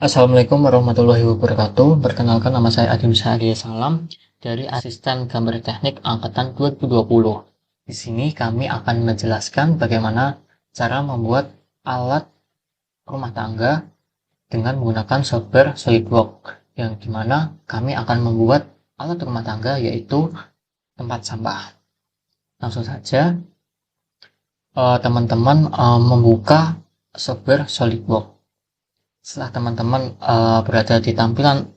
Assalamualaikum warahmatullahi wabarakatuh. Perkenalkan, nama saya Adi Nusa Salam dari Asisten Gambar Teknik Angkatan 2020. Di sini kami akan menjelaskan bagaimana cara membuat alat rumah tangga dengan menggunakan software SolidWorks, yang dimana kami akan membuat alat rumah tangga yaitu tempat sampah. Langsung saja teman-teman membuka software SolidWorks. Setelah teman-teman berada di tampilan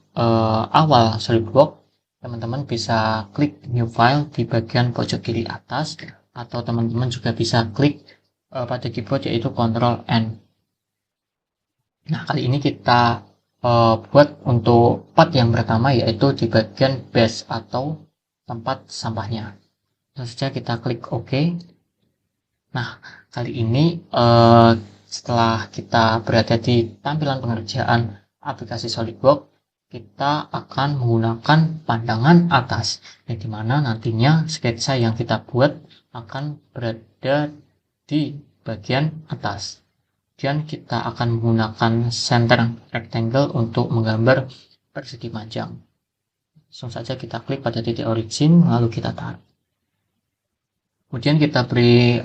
awal SolidWorks, teman-teman bisa klik New File di bagian pojok kiri atas, atau teman-teman juga bisa klik pada keyboard yaitu Ctrl N. Nah, kali ini kita buat untuk part yang pertama, yaitu di bagian base atau tempat sampahnya. Langsung saja kita klik OK. Nah, kali ini setelah kita berada di tampilan pengerjaan aplikasi SolidWorks, kita akan menggunakan pandangan atas, yang dimana nantinya sketsa yang kita buat akan berada di bagian atas. Dan kita akan menggunakan center rectangle untuk menggambar persegi panjang. Langsung saja kita klik pada titik origin, lalu kita tarik. Kemudian kita beri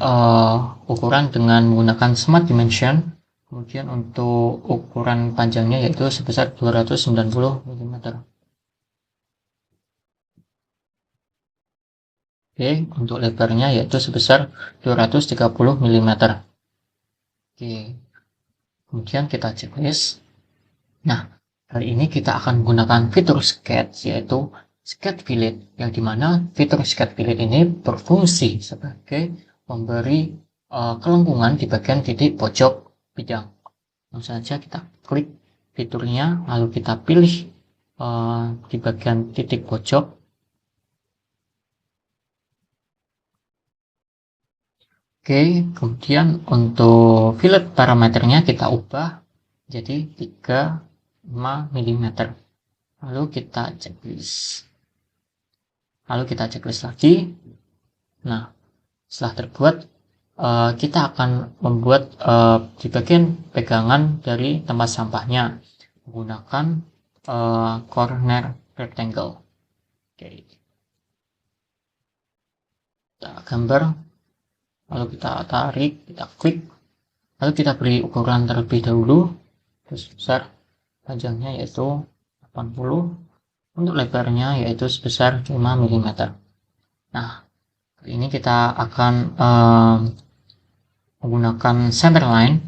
ukuran dengan menggunakan Smart Dimension. Kemudian untuk ukuran panjangnya yaitu sebesar 290 mm. Oke, untuk lebarnya yaitu sebesar 230 mm. Oke, kemudian kita checklist. Nah, kali ini kita akan menggunakan fitur sketch, yaitu sketch fillet, yang dimana fitur sketch fillet ini berfungsi sebagai memberi kelengkungan di bagian titik pojok bidang. Langsung saja kita klik fiturnya, lalu kita pilih di bagian titik pojok. Oke, kemudian untuk fillet parameternya kita ubah jadi 35 mm. Lalu kita checklist. Lagi. Nah, setelah terbuat, kita akan membuat di bagian pegangan dari tempat sampahnya menggunakan corner rectangle. Oke. Kita gambar, lalu kita tarik, kita klik, lalu kita beri ukuran terlebih dahulu. Terus besar panjangnya yaitu 80, untuk lebarnya yaitu sebesar 5 mm. Nah, kali ini kita akan menggunakan center line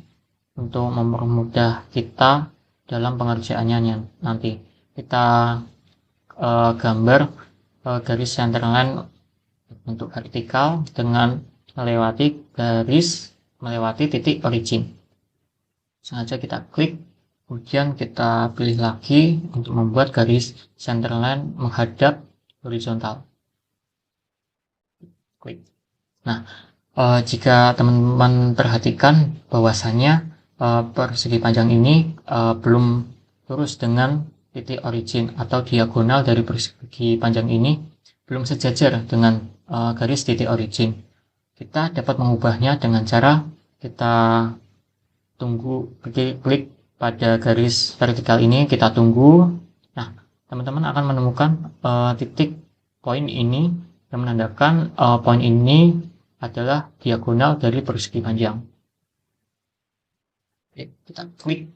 untuk mempermudah kita dalam pengerjaannya nanti. Kita gambar garis center line untuk vertikal dengan melewati titik origin. Sengaja kita klik, kemudian kita pilih lagi untuk membuat garis center line menghadap horizontal. Klik. Nah, jika teman-teman perhatikan bahwasannya persegi panjang ini belum lurus dengan titik origin, atau diagonal dari persegi panjang ini belum sejajar dengan garis titik origin. Kita dapat mengubahnya dengan cara kita klik pada garis vertikal ini, kita tunggu. Nah, teman-teman akan menemukan titik poin ini yang menandakan poin ini adalah diagonal dari persegi panjang. Oke, kita klik,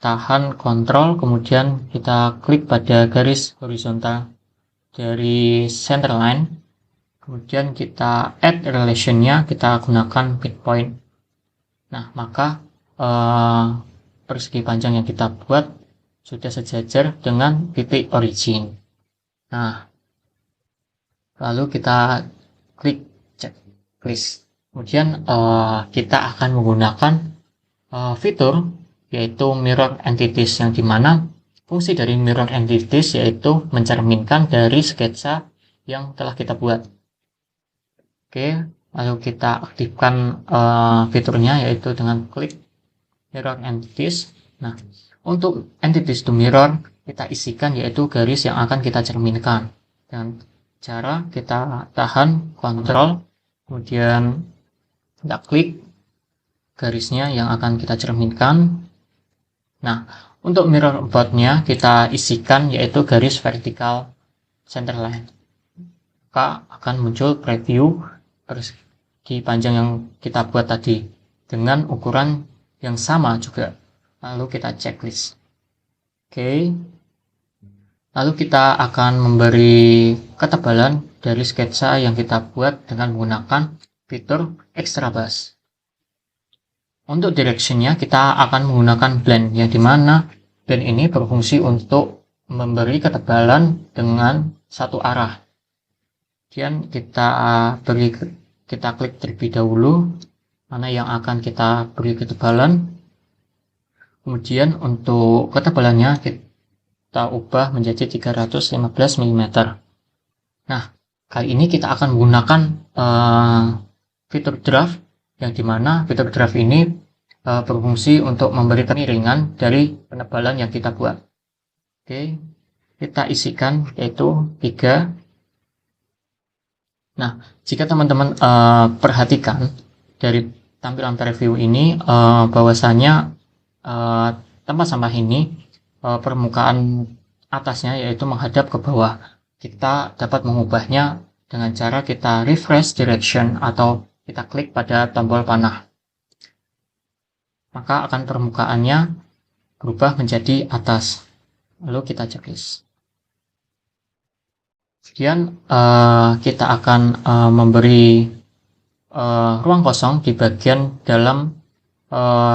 tahan kontrol, kemudian kita klik pada garis horizontal dari center line, kemudian kita add relationnya, kita gunakan midpoint. Nah, maka persegi panjang yang kita buat sudah sejajar dengan titik origin. Nah, lalu kita klik checklist. Kemudian kita akan menggunakan fitur yaitu mirror entities, yang dimana fungsi dari mirror entities yaitu mencerminkan dari sketsa yang telah kita buat. Oke, lalu kita aktifkan fiturnya yaitu dengan klik mirror entities. Nah, untuk entities to mirror kita isikan yaitu garis yang akan kita cerminkan. Dan cara kita tahan kontrol, kemudian kita klik garisnya yang akan kita cerminkan. Nah, Untuk mirror about-nya kita isikan yaitu garis vertikal centerline. Maka akan muncul preview persegi panjang yang kita buat tadi dengan ukuran yang sama juga. Lalu kita checklist. Oke. Lalu kita akan memberi ketebalan dari sketsa yang kita buat dengan menggunakan fitur extra brush. Untuk directionnya kita akan menggunakan blend, yang dimana blend ini berfungsi untuk memberi ketebalan dengan satu arah. Kemudian kita klik terlebih dahulu mana yang akan kita beri ketebalan. Kemudian untuk ketebalannya kita ubah menjadi 315 mm. Nah, kali ini kita akan menggunakan fitur draft, yang dimana fitur draft ini berfungsi untuk memberi kemiringan dari penebalan yang kita buat. Oke, kita isikan yaitu 3. Nah, jika teman-teman perhatikan dari tampilan preview ini, bahwasanya tempat sampah ini permukaan atasnya yaitu menghadap ke bawah. Kita dapat mengubahnya dengan cara kita refresh direction atau kita klik pada tombol panah. Maka akan permukaannya berubah menjadi atas. Lalu kita checklist. Kemudian kita akan memberi ruang kosong di bagian dalam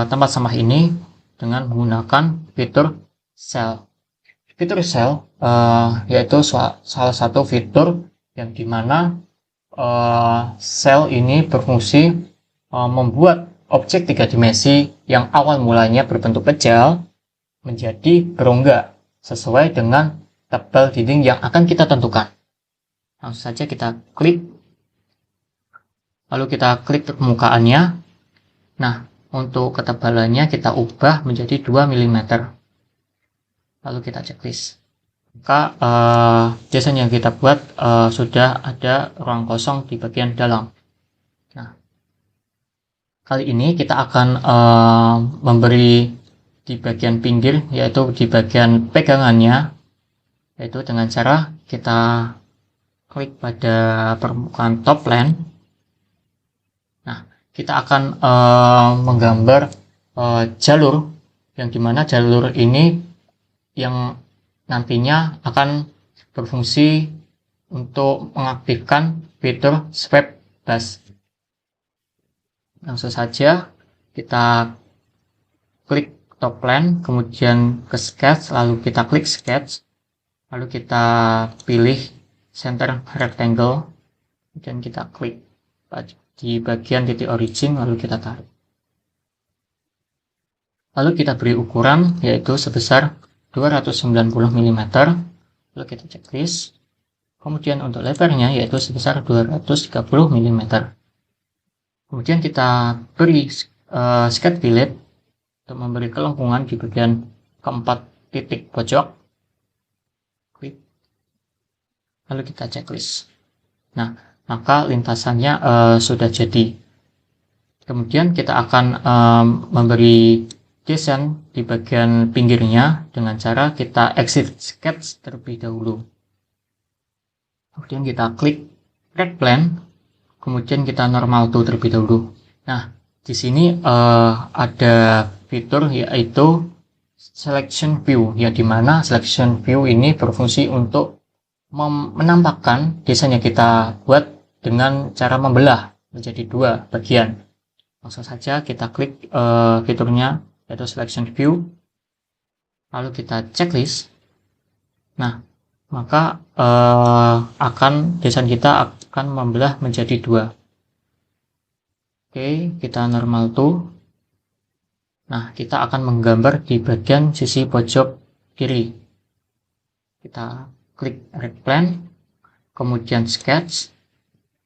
tempat sampah ini dengan menggunakan fitur cell. Fitur cell yaitu salah satu fitur yang dimana cell ini berfungsi membuat objek 3 dimensi yang awal mulanya berbentuk kecil menjadi berongga sesuai dengan tebal dinding yang akan kita tentukan. Langsung saja kita klik, lalu kita klik permukaannya. Nah, untuk ketebalannya kita ubah menjadi 2 mm. Lalu kita checklist. Maka desain yang kita buat sudah ada ruang kosong di bagian dalam. Nah, kali ini kita akan memberi di bagian pinggir, yaitu di bagian pegangannya, yaitu dengan cara kita klik pada permukaan top plane. Nah, kita akan menggambar jalur, yang dimana jalur ini yang nantinya akan berfungsi untuk mengaktifkan fitur swipe brush. Langsung saja kita klik top plane, kemudian ke sketch, lalu kita klik sketch, lalu kita pilih center rectangle, dan kita klik di bagian titik origin, lalu kita tarik. Lalu kita beri ukuran yaitu sebesar 290 mm, lalu kita checklist. Kemudian untuk lebarnya yaitu sebesar 230 mm. Kemudian kita beri sketch fillet untuk memberi kelengkungan di bagian keempat titik pojok. Klik. Lalu kita checklist. Nah, maka lintasannya sudah jadi. Kemudian kita akan memberi desain di bagian pinggirnya dengan cara kita exit sketch terlebih dahulu. Kemudian kita klik red plane, kemudian kita normal to terlebih dahulu. Nah, di sini ada fitur yaitu selection view, yang dimana selection view ini berfungsi untuk menampakkan desain yang kita buat dengan cara membelah menjadi 2 bagian. Langsung saja kita klik fiturnya yaitu selection view, lalu kita checklist. Nah, maka desain kita akan membelah menjadi 2. Oke, kita normal to. Nah, kita akan menggambar di bagian sisi pojok kiri. Kita klik red plane, kemudian sketch,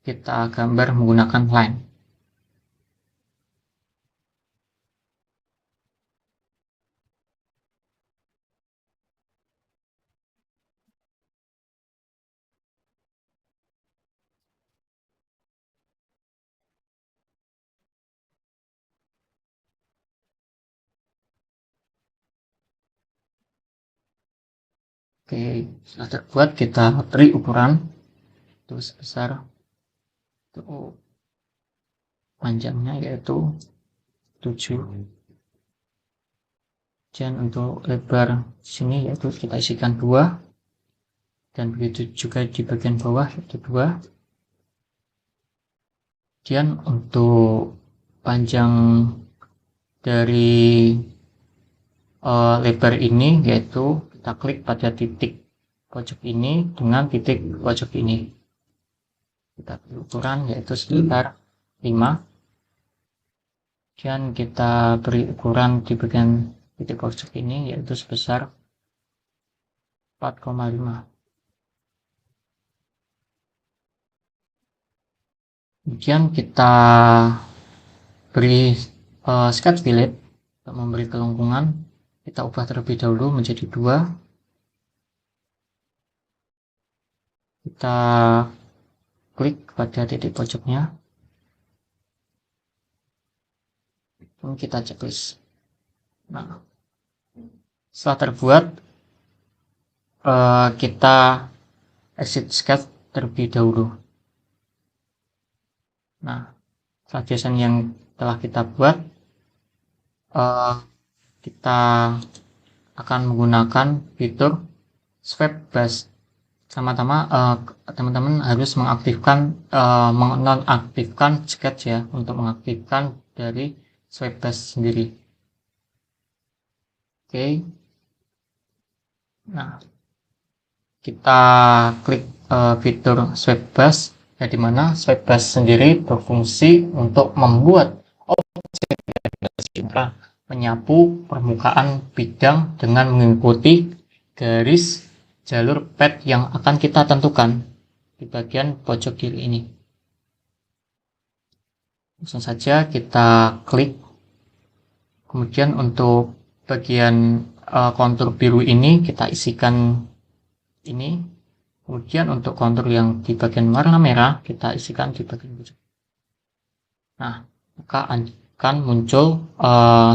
kita gambar menggunakan line. Oke, setelah terbuat kita beri ukuran itu sebesar itu panjangnya yaitu 7, dan untuk lebar sini yaitu kita isikan 2, dan begitu juga di bagian bawah yaitu 2. Kemudian untuk panjang dari lebar ini yaitu kita klik pada titik pojok ini dengan titik pojok ini, kita beri ukuran yaitu sekitar 5, dan kita beri ukuran di bagian titik pojok ini yaitu sebesar 4,5. Kemudian kita beri sketch fillet untuk memberi kelengkungan. Kita ubah terlebih dahulu menjadi 2. Kita klik pada titik pojoknya, dan kita checklist. Nah, setelah terbuat, kita exit sketch terlebih dahulu. Nah, setelah desain yang telah kita buat, kita akan menggunakan fitur swipe brush. Sama-sama teman-teman harus menonaktifkan sketch ya, untuk mengaktifkan dari swipe brush sendiri. Oke. Nah, kita klik fitur swipe brush, ya, dimana swipe brush sendiri berfungsi untuk membuat objek menyapu permukaan bidang dengan mengikuti garis jalur pad yang akan kita tentukan di bagian pojok kiri ini. Langsung saja kita klik. Kemudian untuk bagian kontur biru ini kita isikan ini. Kemudian untuk kontur yang di bagian warna merah kita isikan di bagian pojok. Nah, maka akan muncul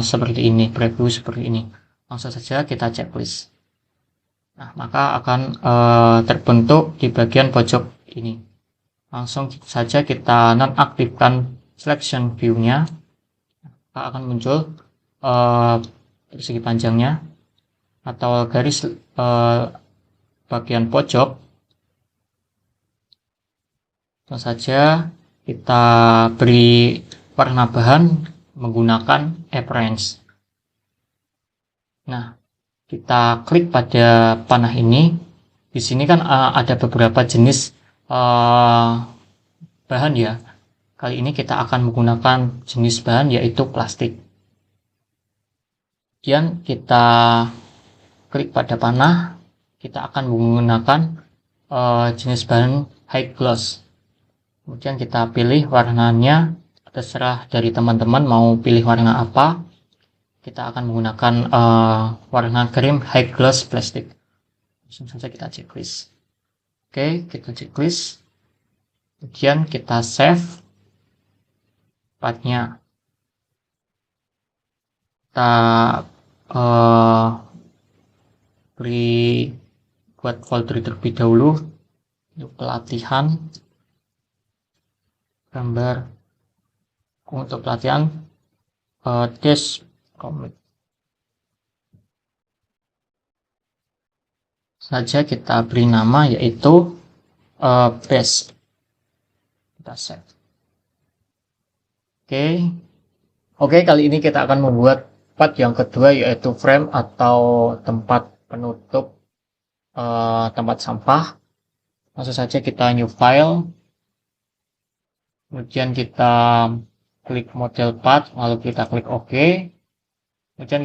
seperti ini, preview seperti ini. Langsung saja kita checklist. Nah, maka akan terbentuk di bagian pojok ini. Langsung saja kita nonaktifkan selection view-nya, maka akan muncul persegi panjangnya atau garis bagian pojok. Langsung saja kita beri warna bahan menggunakan appearance. Nah, kita klik pada panah ini. Di sini kan ada beberapa jenis bahan ya. Kali ini kita akan menggunakan jenis bahan yaitu plastik. Kemudian kita klik pada panah. Kita akan menggunakan jenis bahan high gloss. Kemudian kita pilih warnanya, terserah dari teman-teman mau pilih warna apa. Kita akan menggunakan warna cream high gloss plastik. Langsung saja kita checklist. Oke, kita checklist. Kemudian kita save partnya. Kita buat folder terlebih dahulu untuk pelatihan gambar. Untuk pelatihan test comic saja kita beri nama yaitu base. Kita save. Oke, kali ini kita akan membuat part yang kedua yaitu frame atau tempat penutup tempat sampah. Langsung saja kita new file, kemudian kita klik model part, lalu kita klik OK. Kemudian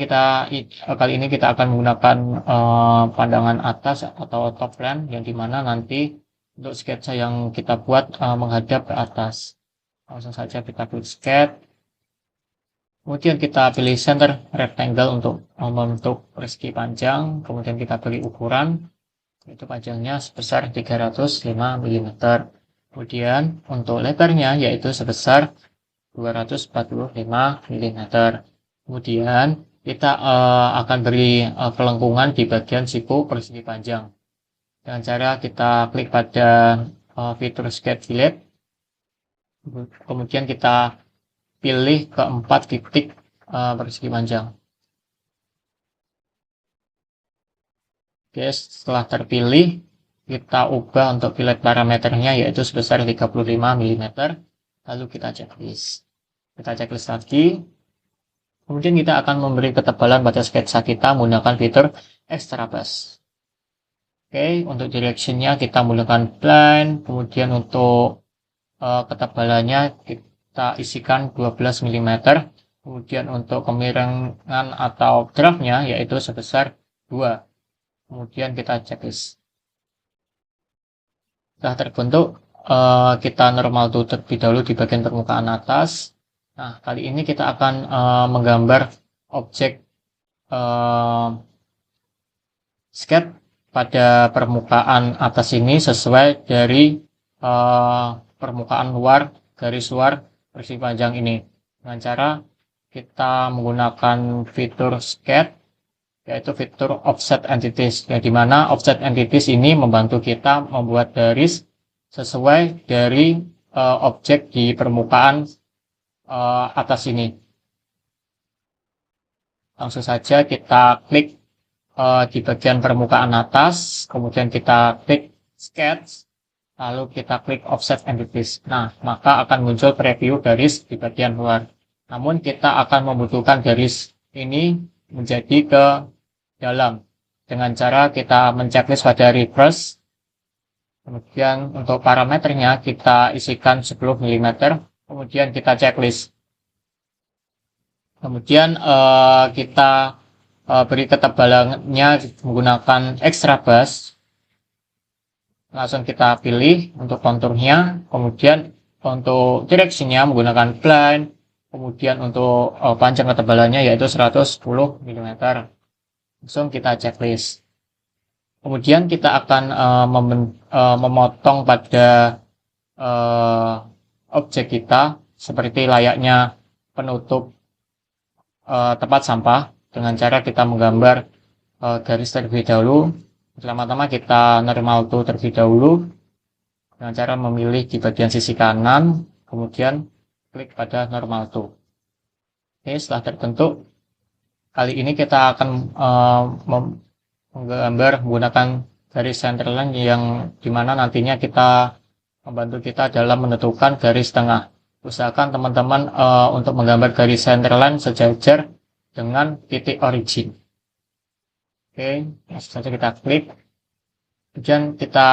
kali ini kita akan menggunakan pandangan atas atau top plan, yang dimana nanti untuk sketsa yang kita buat menghadap ke atas. Langsung saja kita klik sketch. Kemudian kita pilih center rectangle untuk membentuk persegi panjang. Kemudian kita beri ukuran, itu panjangnya sebesar 305 mm. Kemudian untuk lebarnya yaitu sebesar 245 mm. Kemudian kita akan beri kelengkungan di bagian siku persegi panjang. dengan cara kita klik pada fitur sketch fillet, kemudian kita pilih keempat titik persegi panjang. Oke, setelah terpilih, kita ubah untuk fillet parameternya yaitu sebesar 35 mm, lalu kita checklist. Kita checklist lagi, kemudian kita akan memberi ketebalan pada sketsa kita menggunakan fitur extra brush. Oke, untuk directionnya kita menggunakan blind, kemudian untuk ketebalannya kita isikan 12 mm, kemudian untuk kemiringan atau draftnya yaitu sebesar 2. Kemudian kita checklist. Setelah terbentuk, kita normal to terlebih dahulu di bagian permukaan atas. Nah, kali ini kita akan menggambar objek sketch pada permukaan atas ini sesuai dari permukaan luar, garis luar persegi panjang ini. Dengan cara kita menggunakan fitur sketch, yaitu fitur offset entities, ya, di mana offset entities ini membantu kita membuat garis sesuai dari objek di permukaan atas ini. Langsung saja kita klik di bagian permukaan atas, kemudian kita klik sketch, lalu kita klik offset entities. Nah, maka akan muncul preview garis di bagian luar. Namun kita akan membutuhkan garis ini menjadi ke dalam dengan cara kita menceklis pada reverse. Kemudian untuk parameternya kita isikan 10 mm, kemudian kita checklist. Kemudian kita beri ketebalannya menggunakan extra brush. Langsung kita pilih untuk konturnya, kemudian untuk directionnya menggunakan blind, kemudian untuk panjang ketebalannya yaitu 110 mm. Langsung kita checklist. Kemudian kita akan memotong pada objek kita seperti layaknya penutup tempat sampah dengan cara kita menggambar garis terlebih dahulu. Pertama-tama kita normal to terlebih dahulu dengan cara memilih di bagian sisi kanan, kemudian klik pada normal to. Oke, setelah terbentuk, kali ini kita akan menggambar menggunakan garis centerline yang dimana nantinya kita membantu kita dalam menentukan garis tengah. Usahakan teman-teman untuk menggambar garis centerline sejajar dengan titik origin. Oke, langsung saja kita klik. Kemudian kita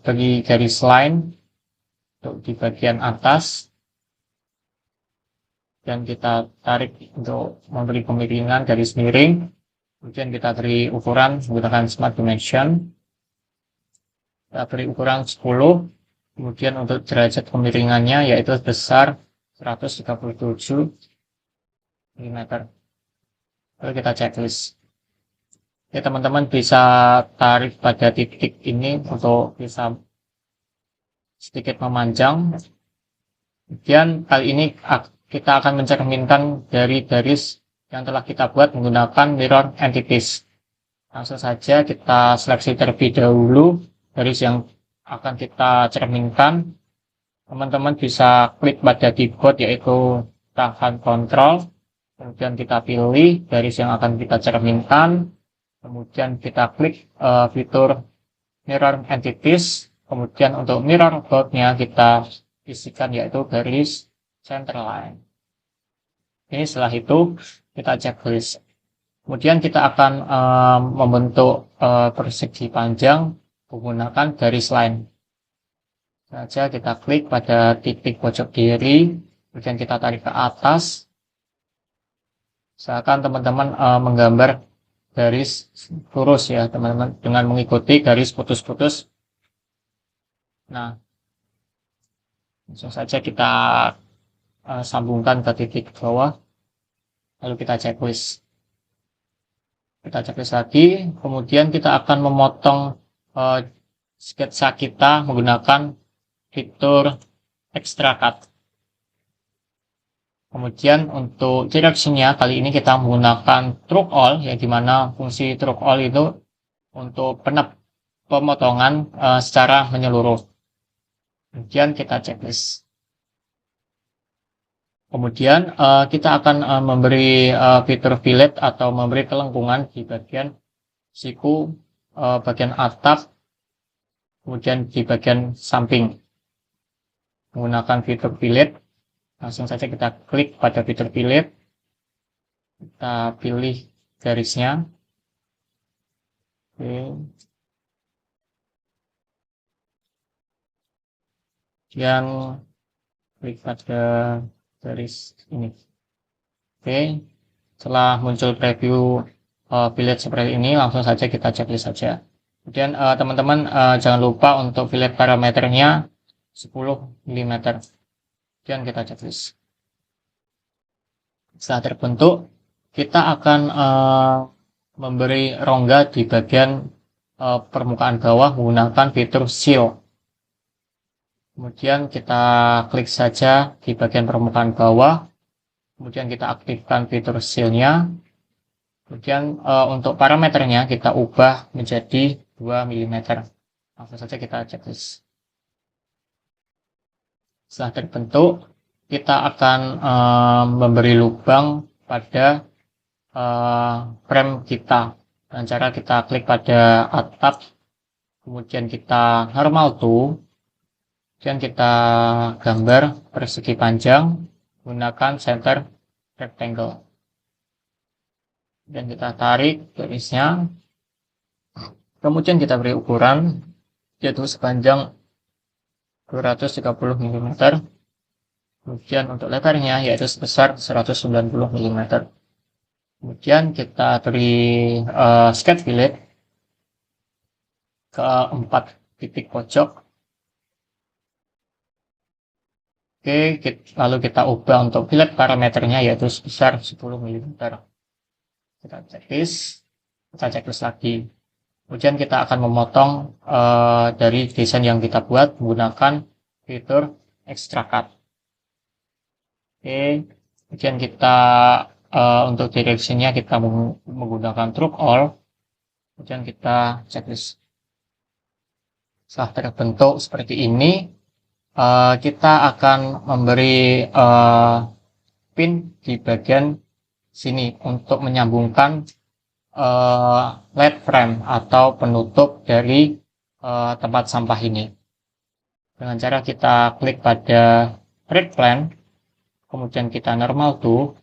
beri garis line untuk di bagian atas. Dan kita tarik untuk memberi kemiringan garis miring. Kemudian kita beri ukuran menggunakan Smart Dimension. Kita beri ukuran 10. Kemudian untuk derajat kemiringannya yaitu sebesar 137 mm. Lalu kita checklist. Ya, teman-teman bisa tarik pada titik ini untuk bisa sedikit memanjang. Kemudian kali ini kita akan mencerminkan dari garis yang telah kita buat menggunakan mirror entities. Langsung saja kita seleksi terlebih dahulu garis yang akan kita cerminkan. Teman-teman bisa klik pada keyboard yaitu tahan kontrol, kemudian kita pilih garis yang akan kita cerminkan, kemudian kita klik fitur mirror entities, kemudian untuk mirror boundnya kita isikan yaitu garis centerline. Ini setelah itu kita checklist. Kemudian kita akan membentuk persegi panjang menggunakan garis line. Saja kita klik pada titik pojok kiri, kemudian kita tarik ke atas. Usahakan teman-teman menggambar garis lurus ya teman-teman, dengan mengikuti garis putus-putus. Nah, langsung saja kita sambungkan ke titik bawah, lalu kita checklist. Kita checklist lagi, kemudian kita akan memotong sketsa kita menggunakan fitur extra cut. Kemudian untuk directionnya kali ini kita menggunakan stroke all, ya, dimana fungsi stroke all itu untuk penep pemotongan secara menyeluruh. Kemudian kita checklist. Kemudian kita akan memberi fitur fillet atau memberi kelengkungan di bagian siku, bagian atap, kemudian di bagian samping. Menggunakan fitur fillet, langsung saja kita klik pada fitur fillet, kita pilih garisnya. Oke. Kemudian klik pada garis ini. Oke, setelah muncul preview fillet seperti ini, langsung saja kita checklist saja. Kemudian teman-teman jangan lupa untuk fillet parameternya 10 mm. Kemudian kita checklist. Setelah terbentuk, kita akan memberi rongga di bagian permukaan bawah menggunakan fitur seal. Kemudian kita klik saja di bagian permukaan bawah. Kemudian kita aktifkan fitur seal-nya. Kemudian untuk parameternya kita ubah menjadi 2 mm. Langsung saja kita checklist. Setelah terbentuk, kita akan memberi lubang pada frame kita. Dengan cara kita klik pada atap, kemudian kita normal to, kemudian kita gambar persegi panjang menggunakan center rectangle. Dan kita tarik garisnya, kemudian kita beri ukuran yaitu sepanjang 230 mm, kemudian untuk lebarnya yaitu sebesar 190 mm. Kemudian kita beri sketch fillet ke 4 titik pojok. Oke, lalu kita ubah untuk fillet parameternya yaitu sebesar 10 mm. Kita checklist lagi. Kemudian kita akan memotong dari desain yang kita buat menggunakan fitur extra cut. Oke, kemudian kita untuk direksinya kita menggunakan Truck All. Kemudian kita checklist. Setelah terbentuk seperti ini, kita akan memberi pin di bagian sini untuk menyambungkan LED frame atau penutup dari tempat sampah ini. Dengan cara kita klik pada red plan, kemudian kita normal to,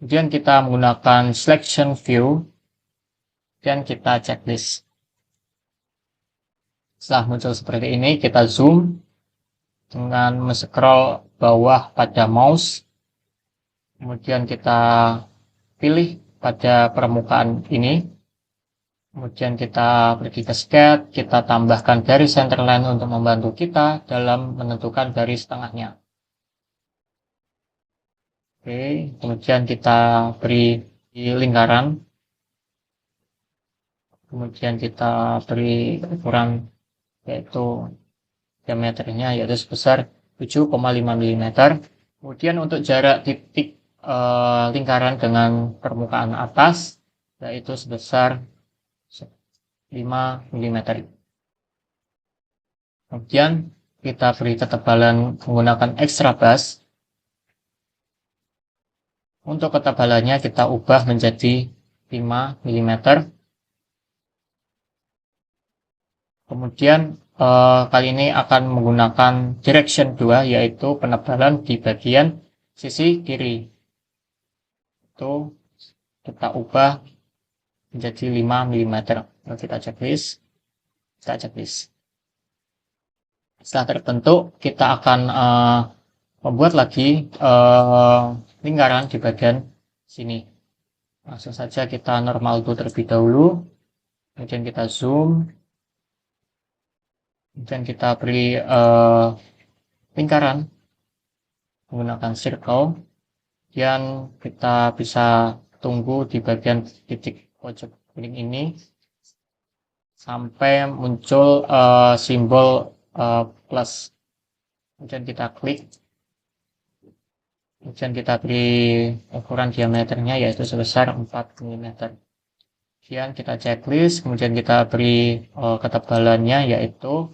kemudian kita menggunakan selection view, dan kita checklist. Setelah muncul seperti ini, kita zoom dengan men-scroll bawah pada mouse, kemudian kita pilih pada permukaan ini, kemudian kita pergi ke sketch, kita tambahkan garis centerline untuk membantu kita dalam menentukan garis tengahnya. Oke, kemudian kita beri lingkaran, kemudian kita beri ukuran yaitu diameternya yaitu sebesar 7,5 mm. Kemudian untuk jarak titik lingkaran dengan permukaan atas yaitu sebesar 5 mm. Kemudian kita beri ketebalan menggunakan extra brush. Untuk ketebalannya kita ubah menjadi 5 mm. Kemudian kali ini akan menggunakan direction 2 yaitu penebalan di bagian sisi kiri. Itu kita ubah menjadi 5 mm. Lalu kita checklist. Setelah terbentuk, kita akan membuat lagi lingkaran di bagian sini. Langsung saja kita normal to terlebih dahulu, kemudian kita zoom, kemudian kita beri lingkaran menggunakan circle, dan kita bisa tunggu di bagian titik pojok kuning ini sampai muncul simbol plus. Kemudian kita klik, kemudian kita beri ukuran diameternya yaitu sebesar 4 mm. Kemudian kita checklist, kemudian kita beri ketebalannya yaitu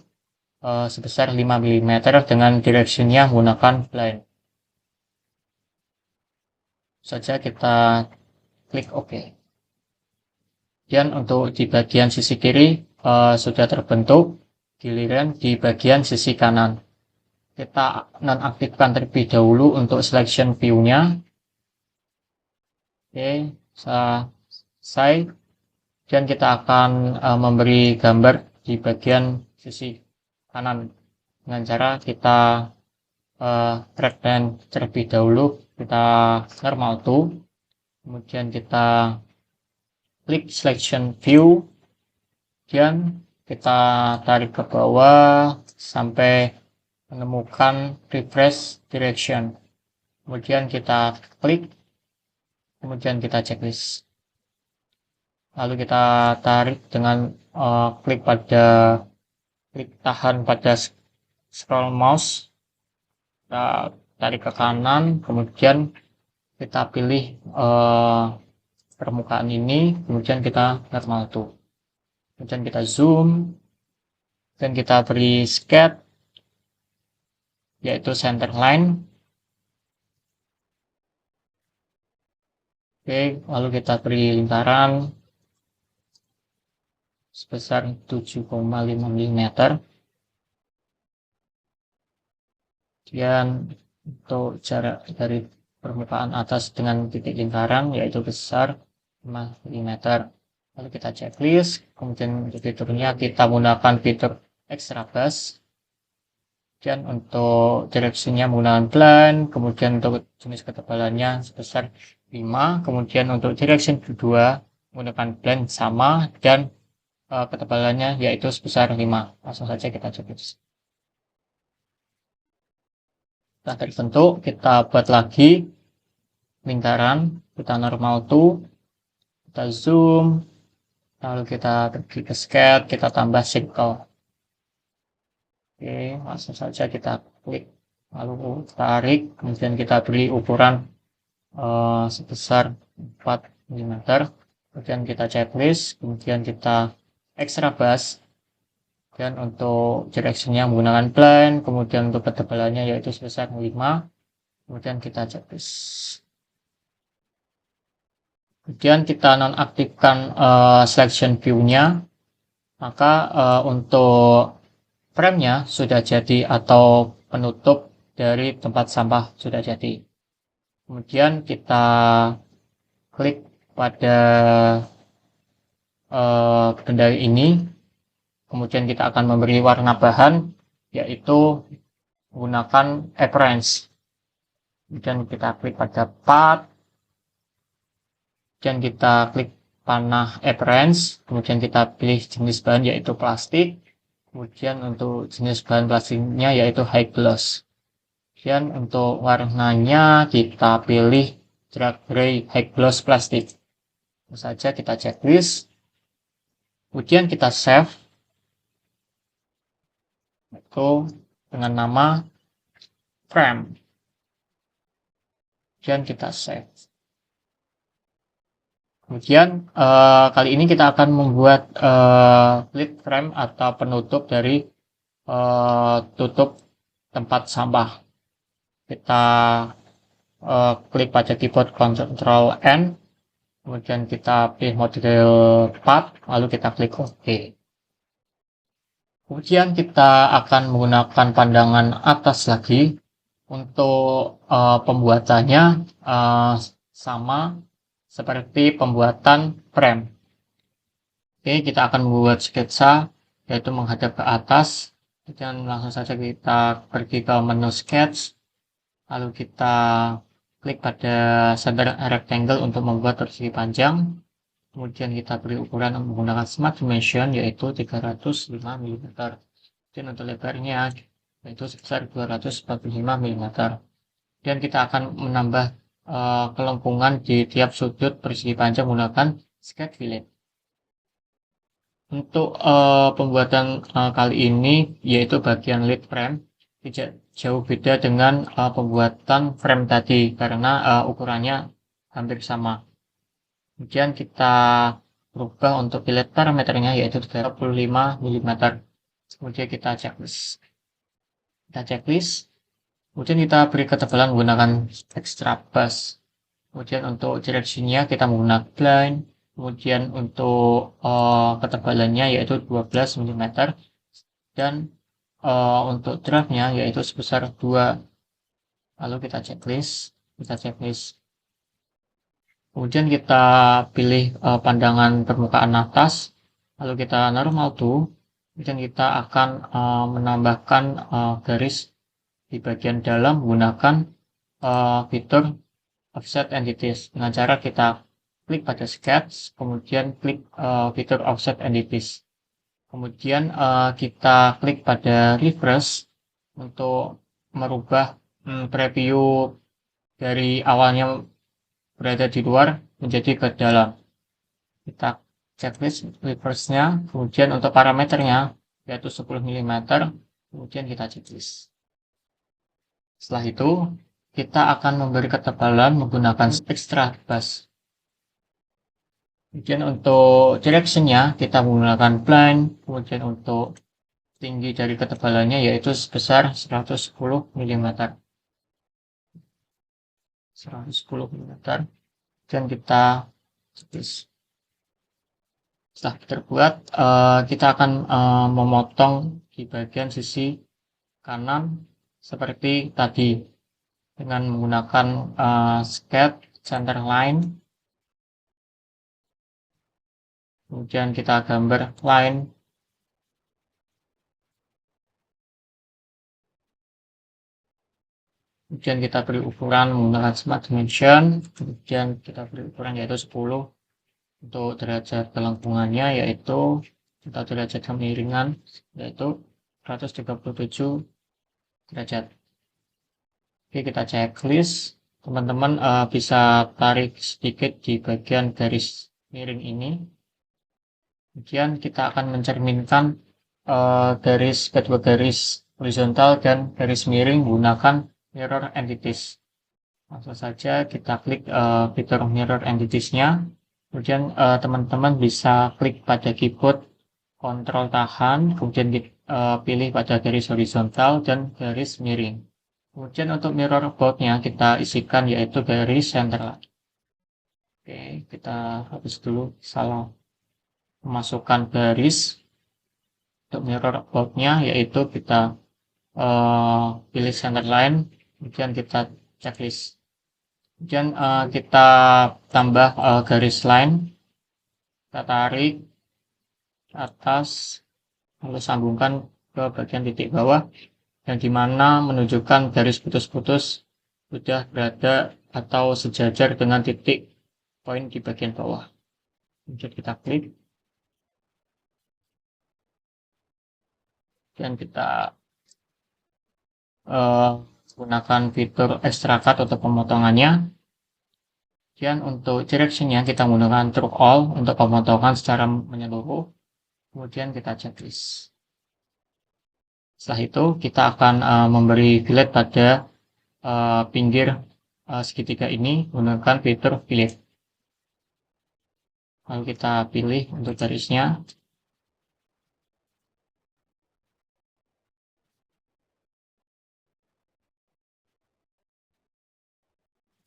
sebesar 5 mm dengan direction-nya menggunakan blind. Saja kita klik OK. Kemudian untuk di bagian sisi kiri sudah terbentuk, giliran di bagian sisi kanan. Kita nonaktifkan terlebih dahulu untuk selection view-nya. Oke, selesai. Dan kita akan memberi gambar di bagian sisi kanan dengan cara kita drag dan terlebih dahulu, kita normal to, kemudian kita klik selection view, dan kita tarik ke bawah sampai menemukan refresh direction, kemudian kita klik, kemudian kita checklist, lalu kita tarik dengan klik tahan pada scroll mouse, kita tarik ke kanan, kemudian kita pilih permukaan ini, kemudian kita normal to, kemudian kita zoom, dan kita beri sketch yaitu center line. Oke, lalu kita beri lingkaran sebesar 7,5 mm. Kemudian untuk jarak dari permukaan atas dengan titik lingkaran yaitu besar 5 mm. Lalu kita checklist, kemudian untuk fiturnya kita menggunakan fitur extra brush, dan untuk direction-nya menggunakan blend, kemudian untuk jenis ketebalannya sebesar 5, kemudian untuk direction kedua menggunakan blend sama, dan ketebalannya yaitu sebesar 5. Langsung saja kita checklist. Setelah terbentuk, kita buat lagi lingkaran, kita normal to, kita zoom, lalu kita pergi ke sketch, kita tambah circle. Oke, langsung saja kita klik, lalu tarik, kemudian kita beri ukuran sebesar 4 mm, kemudian kita checklist, kemudian kita extra brush, dan untuk direction-nya menggunakan blend, kemudian untuk ketebalannya yaitu sebesar 5, kemudian kita checklist. Kemudian kita nonaktifkan selection view-nya, maka untuk frame-nya sudah jadi atau penutup dari tempat sampah sudah jadi. Kemudian kita klik pada benda ini, kemudian kita akan memberi warna bahan yaitu menggunakan appearance. Kemudian kita klik pada path, dan kita klik panah appearance, kemudian kita pilih jenis bahan yaitu plastik, kemudian untuk jenis bahan plastiknya yaitu high gloss, dan untuk warnanya kita pilih dark gray high gloss plastik. Lalu saja kita checklist, kemudian kita save itu dengan nama frame, dan kita save. Kemudian kali ini kita akan membuat lid frame atau penutup dari tutup tempat sampah. Kita klik pada keyboard Ctrl N, kemudian kita pilih model path, lalu kita klik OK. Kemudian kita akan menggunakan pandangan atas lagi untuk pembuatannya sama seperti pembuatan frame. Oke, kita akan membuat sketsa yaitu menghadap ke atas, dan langsung saja kita pergi ke menu sketch, lalu kita klik pada center rectangle untuk membuat persegi panjang, kemudian kita beri ukuran menggunakan smart dimension yaitu 305 mm, dan untuk lebarnya yaitu sebesar 245 mm, dan kita akan menambah kelengkungan di tiap sudut persegi panjang menggunakan sketch fillet. Untuk pembuatan kali ini yaitu bagian lead frame tidak jauh beda dengan pembuatan frame tadi karena ukurannya hampir sama. Kemudian kita berubah untuk pilih parameternya yaitu 35 mm. Kemudian kita checklist. Kemudian kita beri ketebalan menggunakan extra bus. Kemudian untuk direction-nya kita menggunakan blind. Kemudian untuk ketebalannya yaitu 12 mm. Dan untuk draft-nya yaitu sebesar 2. Lalu kita checklist. Kemudian kita pilih pandangan permukaan atas. Lalu kita normal to. Kemudian kita akan menambahkan garis di bagian dalam menggunakan fitur offset entities dengan cara kita klik pada sketch, kemudian klik fitur offset entities, kemudian kita klik pada refresh untuk merubah preview dari awalnya berada di luar menjadi ke dalam. Kita checklist refresh-nya, kemudian untuk parameternya yaitu 10 mm, kemudian kita checklist. Setelah itu, kita akan memberi ketebalan menggunakan extra bus. Kemudian untuk direction-nya, kita menggunakan blind. Kemudian untuk tinggi dari ketebalannya yaitu sebesar 110 mm. 110 mm. Dan kita checklist. Setelah terbuat, kita akan memotong di bagian sisi kanan seperti tadi dengan menggunakan sketch center line, kemudian kita gambar line, kemudian kita beri ukuran menggunakan smart dimension, kemudian kita beri ukuran yaitu 10 untuk derajat kelengkungannya yaitu atau derajat kemiringan yaitu 137 derajat. Oke, kita checklist. Teman-teman bisa tarik sedikit di bagian garis miring ini. Kemudian kita akan mencerminkan kedua garis horizontal dan garis miring menggunakan mirror entities. Langsung saja kita klik fitur mirror entities-nya. Kemudian teman-teman bisa klik pada keyboard Ctrl tahan, kemudian pilih pada garis horizontal dan garis miring. Kemudian untuk mirror bound-nya kita isikan yaitu garis center line. Oke, kita hapus dulu salah memasukkan garis. Untuk mirror bound-nya yaitu kita pilih center line, kemudian kita checklist. Kemudian kita tambah garis line, kita tarik ke atas, lalu sambungkan ke bagian titik bawah, yang dimana menunjukkan garis putus-putus sudah berada atau sejajar dengan titik poin di bagian bawah. Kemudian kita klik dan kita gunakan fitur extra cut untuk pemotongannya. Dan untuk direction-nya kita menggunakan True All untuk pemotongan secara menyeluruh. Kemudian kita checklist. Setelah itu kita akan memberi fillet pada pinggir segitiga ini menggunakan fitur fillet. Lalu kita pilih untuk garisnya.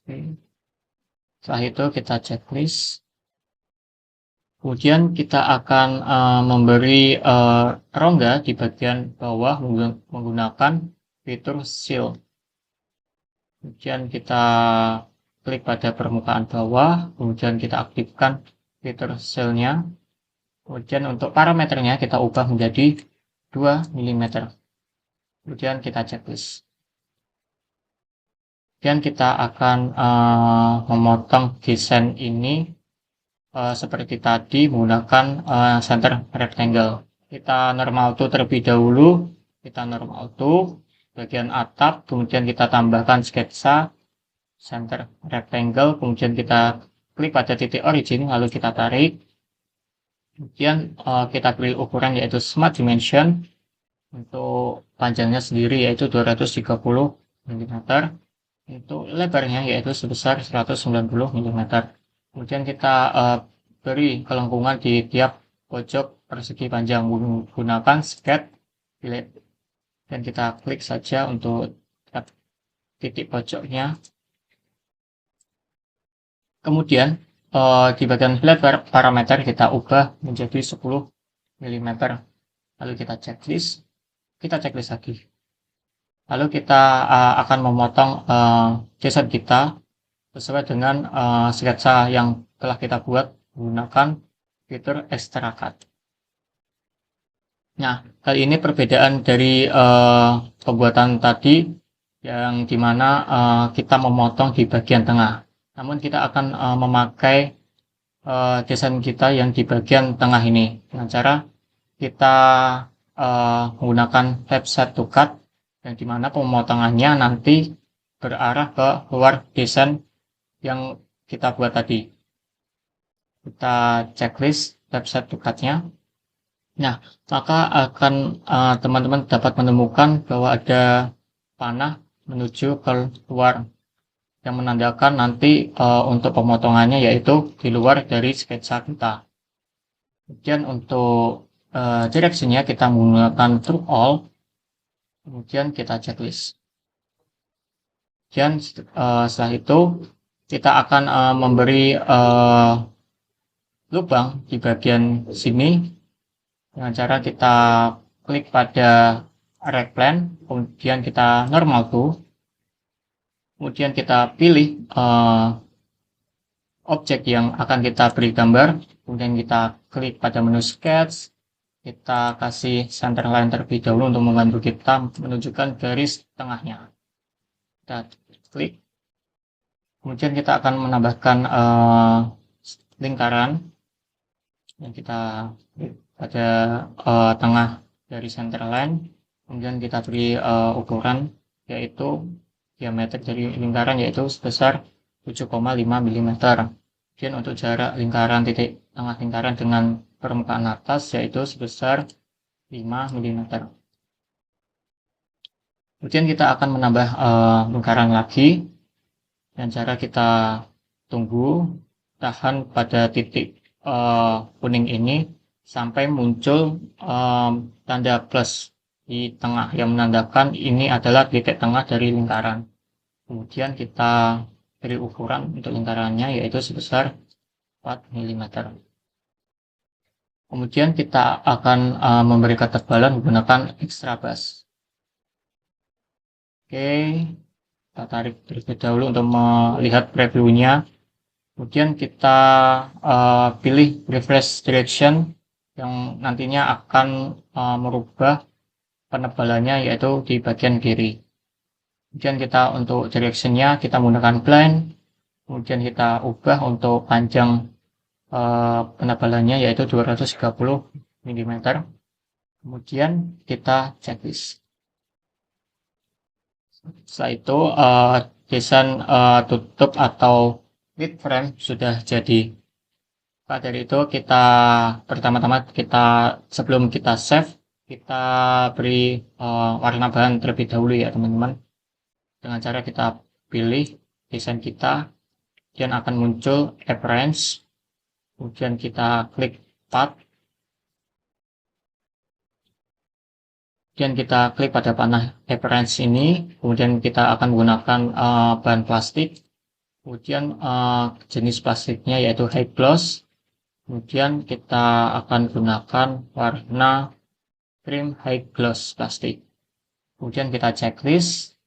Oke. Setelah itu kita checklist. Kemudian kita akan memberi rongga di bagian bawah menggunakan fitur seal. Kemudian kita klik pada permukaan bawah, kemudian kita aktifkan fitur seal-nya. Kemudian untuk parameternya kita ubah menjadi 2 mm. Kemudian kita checklist. Kemudian kita akan memotong desain ini seperti tadi menggunakan center rectangle. Kita normal to terlebih dahulu. Kita normal to bagian atap, kemudian kita tambahkan sketsa center rectangle, kemudian kita klik pada titik origin, lalu kita tarik. Kemudian kita beri ukuran yaitu smart dimension. Untuk panjangnya sendiri yaitu 230 mm. Untuk lebarnya yaitu sebesar 190 mm. Kemudian kita beri kelengkungan di tiap pojok persegi panjang menggunakan sketch fillet, dan kita klik saja untuk titik pojoknya. Kemudian di bagian fillet parameter kita ubah menjadi 10 mm, lalu kita checklist lagi, lalu kita akan memotong desain kita sesuai dengan sketsa yang telah kita buat menggunakan fitur extra cut. Nah, kali ini perbedaan dari pembuatan tadi yang dimana kita memotong di bagian tengah, namun kita akan memakai desain kita yang di bagian tengah ini dengan cara kita menggunakan flap set to cut, yang dimana pemotongannya nanti berarah ke luar desain yang kita buat tadi. Kita checklist flap set to cut-nya. Nah, maka akan teman-teman dapat menemukan bahwa ada panah menuju keluar yang menandakan nanti untuk pemotongannya yaitu di luar dari sketsa kita. Kemudian untuk direction-nya kita menggunakan true all, kemudian kita checklist. Dan setelah itu kita akan memberi lubang di bagian sini dengan cara kita klik pada rectangle, kemudian kita normal to, kemudian kita pilih objek yang akan kita beri gambar, kemudian kita klik pada menu sketch, kita kasih center line terlebih dahulu untuk membantu kita menunjukkan garis tengahnya. Kita klik, kemudian kita akan menambahkan lingkaran yang kita pada tengah dari center line, kemudian kita beri ukuran yaitu diameter dari lingkaran yaitu sebesar 7,5 mm. Kemudian untuk jarak lingkaran titik tengah lingkaran dengan permukaan atas yaitu sebesar 5 mm. Kemudian kita akan menambah lingkaran lagi, dan cara kita tunggu tahan pada titik kuning ini sampai muncul tanda plus di tengah yang menandakan ini adalah titik tengah dari lingkaran. Kemudian kita beri ukuran untuk lingkarannya yaitu sebesar 4 mm. Kemudian kita akan memberi ketebalan menggunakan extra brush. Oke, kita tarik terlebih dahulu untuk melihat previewnya. Kemudian kita pilih refresh direction yang nantinya akan merubah penebalannya yaitu di bagian kiri. Kemudian kita untuk directionnya kita menggunakan blind, kemudian kita ubah untuk panjang penebalannya yaitu 230 mm. Kemudian kita checklist. Setelah itu desain tutup atau lead frame sudah jadi. Maka dari itu kita pertama-tama sebelum kita save kita beri warna bahan terlebih dahulu ya teman-teman. Dengan cara kita pilih desain kita, kemudian akan muncul appearance, kemudian kita klik path, kemudian kita klik pada panah appearance ini, kemudian kita akan menggunakan bahan plastik, kemudian jenis plastiknya yaitu high gloss, kemudian kita akan gunakan warna cream high gloss plastik, kemudian kita checklist.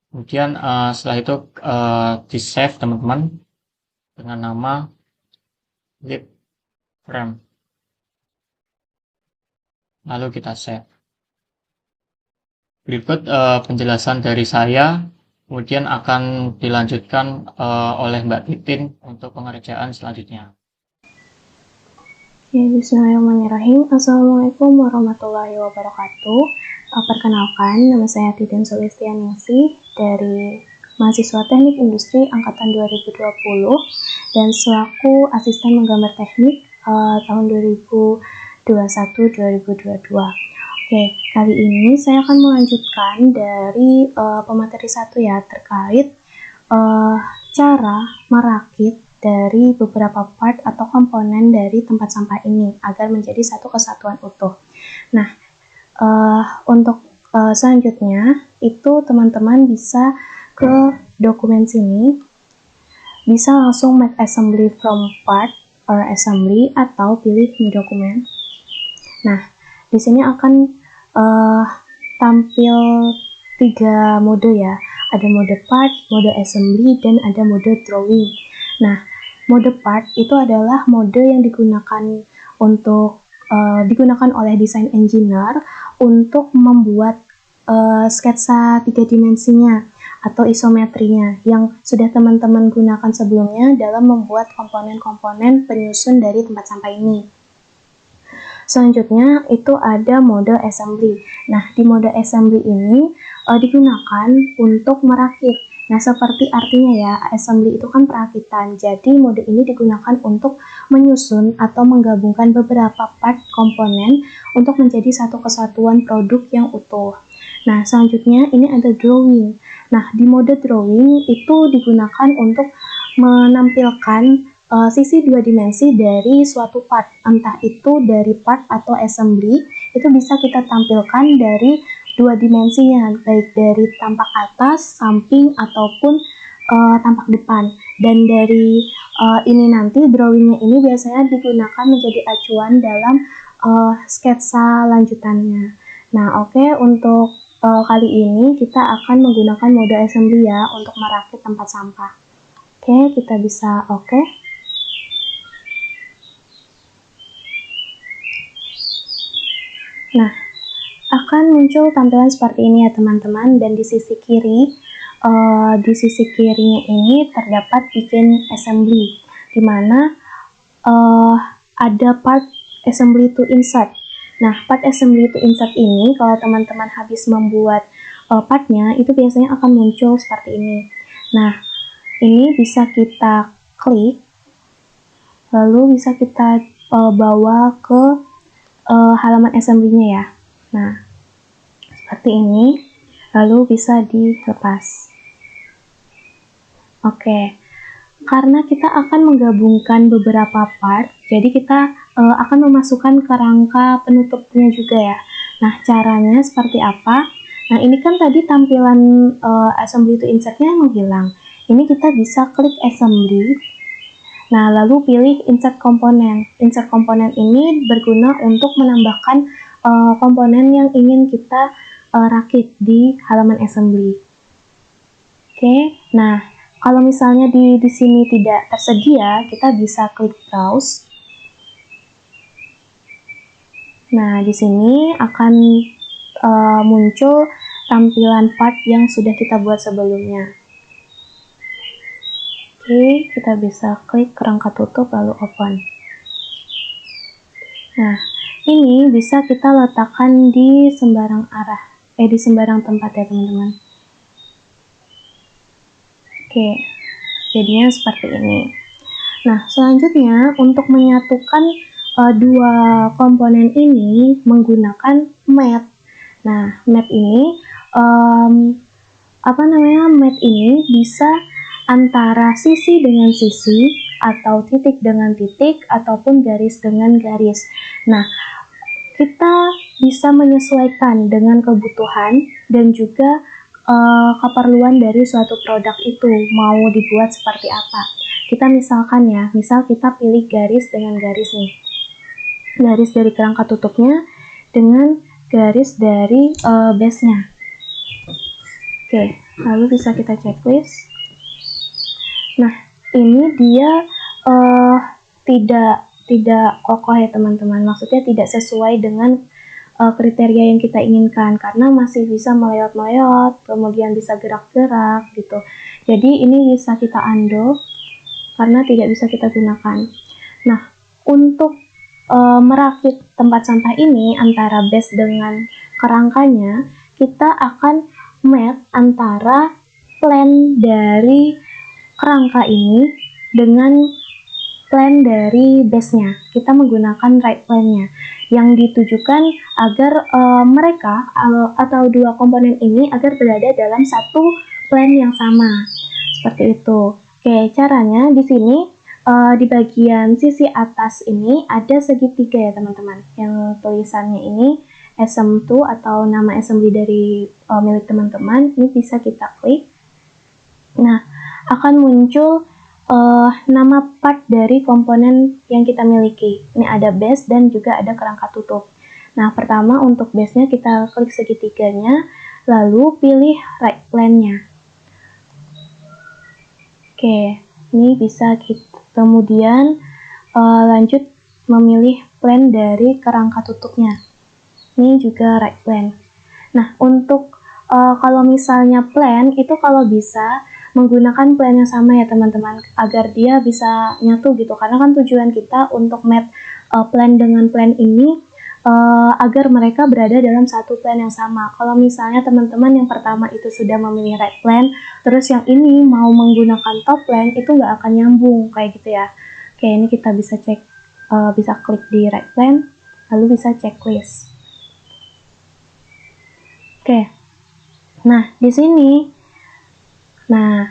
Kemudian setelah itu di save teman-teman dengan nama lead frame, lalu kita save. Berikut penjelasan dari saya, kemudian akan dilanjutkan oleh Mbak Titin untuk pengerjaan selanjutnya. Ya, bismillahirrahmanirrahim. Assalamualaikum warahmatullahi wabarakatuh. Perkenalkan, nama saya Titin Sulistianingsih dari mahasiswa Teknik Industri Angkatan 2020 dan selaku asisten menggambar teknik tahun 2021-2022. Oke, kali ini saya akan melanjutkan dari pemateri 1 ya, terkait cara merakit dari beberapa part atau komponen dari tempat sampah ini agar menjadi satu kesatuan utuh. Nah, untuk selanjutnya itu teman-teman bisa ke dokumen sini, bisa langsung make assembly from part or assembly atau pilih new document. Nah, di sini akan tampil 3 mode ya. Ada mode part, mode assembly, dan ada mode drawing. Nah, mode part itu adalah mode yang digunakan oleh design engineer untuk membuat sketsa 3 dimensinya atau isometrinya yang sudah teman-teman gunakan sebelumnya dalam membuat komponen-komponen penyusun dari tempat sampah ini. Selanjutnya itu ada mode assembly. Nah, di mode assembly ini digunakan untuk merakit. Nah, seperti artinya ya, assembly itu kan perakitan. Jadi, mode ini digunakan untuk menyusun atau menggabungkan beberapa part komponen untuk menjadi satu kesatuan produk yang utuh. Nah, selanjutnya ini ada drawing. Nah, di mode drawing itu digunakan untuk menampilkan sisi 2 dimensi dari suatu part, entah itu dari part atau assembly, itu bisa kita tampilkan dari 2 dimensinya, baik dari tampak atas, samping, ataupun tampak depan. Dan dari ini nanti, drawingnya ini biasanya digunakan menjadi acuan dalam sketsa lanjutannya. Nah, oke, untuk kali ini kita akan menggunakan mode assembly ya, untuk merakit tempat sampah. Oke, kita bisa oke. Nah, akan muncul tampilan seperti ini ya teman-teman, dan di sisi kirinya ini terdapat bikin assembly, di mana ada part assembly to insert. Nah, part assembly to insert ini kalau teman-teman habis membuat partnya itu biasanya akan muncul seperti ini. Nah, ini bisa kita klik, lalu bisa kita bawa ke halaman assembly-nya ya. Nah, seperti ini, lalu bisa dilepas. Oke, karena kita akan menggabungkan beberapa part, jadi kita akan memasukkan kerangka penutupnya juga ya. Nah, caranya seperti apa? Nah, ini kan tadi tampilan assembly to insert-nya menghilang. Ini kita bisa klik assembly. Nah, lalu pilih insert komponen. Insert komponen ini berguna untuk menambahkan komponen yang ingin kita rakit di halaman assembly. Oke, nah kalau misalnya di sini tidak tersedia, kita bisa klik browse. Nah, di sini akan muncul tampilan part yang sudah kita buat sebelumnya. Oke, kita bisa klik kerangka tutup lalu open. Nah, ini bisa kita letakkan di sembarang arah, di sembarang tempat ya teman-teman. Oke, jadinya seperti ini. Nah, selanjutnya untuk menyatukan dua komponen ini menggunakan matte. Nah, matte ini matte ini bisa antara sisi dengan sisi, atau titik dengan titik, ataupun garis dengan garis. Nah, kita bisa menyesuaikan dengan kebutuhan dan juga keperluan dari suatu produk itu, mau dibuat seperti apa. Kita misalkan ya, misal kita pilih garis dengan garis nih. Garis dari kerangka tutupnya dengan garis dari base-nya. Oke, lalu bisa kita checklist. Nah, ini dia tidak kokoh ya teman-teman. Maksudnya tidak sesuai dengan kriteria yang kita inginkan, karena masih bisa meleot-meleot, kemudian bisa gerak-gerak gitu. Jadi ini bisa kita undo karena tidak bisa kita gunakan. Nah, untuk merakit tempat sampah ini antara base dengan kerangkanya, kita akan match antara plan dari kerangka ini dengan plan dari base-nya. Kita menggunakan right plan-nya yang ditujukan agar mereka atau dua komponen ini agar berada dalam satu plan yang sama. Seperti itu. Oke, caranya di sini di bagian sisi atas ini ada segitiga ya teman-teman, yang tulisannya ini SM2 atau nama assembly dari milik teman-teman. Ini bisa kita klik. Nah, akan muncul nama part dari komponen yang kita miliki. Ini ada base dan juga ada kerangka tutup. Nah, pertama untuk base-nya kita klik segitiganya, lalu pilih right plane-nya. Oke, ini bisa kita kemudian lanjut memilih plane dari kerangka tutupnya. Ini juga right plane. Nah, untuk kalau misalnya plane itu kalau bisa menggunakan plane yang sama ya teman-teman, agar dia bisa nyatu gitu, karena kan tujuan kita untuk map plane dengan plane ini agar mereka berada dalam satu plane yang sama. Kalau misalnya teman-teman yang pertama itu sudah memilih right plane, terus yang ini mau menggunakan top plane, itu nggak akan nyambung kayak gitu ya. Oke, ini kita bisa cek, bisa klik di right plane, lalu bisa checklist. Oke, nah di sini, nah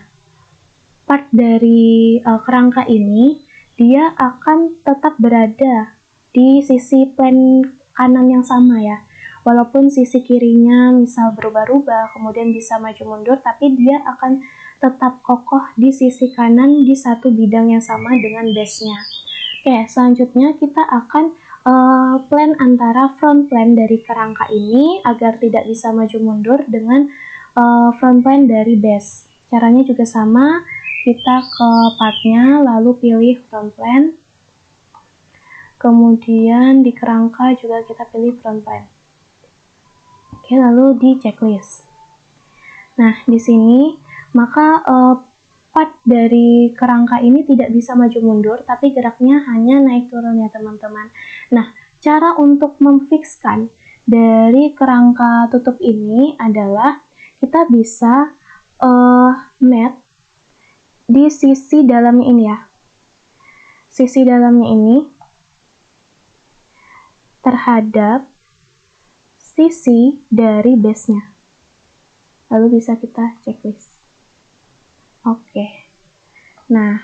part dari kerangka ini dia akan tetap berada di sisi plane kanan yang sama ya, walaupun sisi kirinya misal berubah-ubah, kemudian bisa maju mundur, tapi dia akan tetap kokoh di sisi kanan di satu bidang yang sama dengan base-nya. Oke, selanjutnya kita akan plan antara front plane dari kerangka ini agar tidak bisa maju mundur dengan front plane dari base. Caranya juga sama, kita ke partnya lalu pilih front plane, kemudian di kerangka juga kita pilih front plane. Oke, lalu di checklist. Nah, di sini maka part dari kerangka ini tidak bisa maju mundur, tapi geraknya hanya naik turun ya teman-teman. Nah, cara untuk memfikskan dari kerangka tutup ini adalah kita bisa mat di sisi dalamnya ini ya. Sisi dalamnya ini terhadap sisi dari base-nya. Lalu bisa kita checklist. Oke. Nah,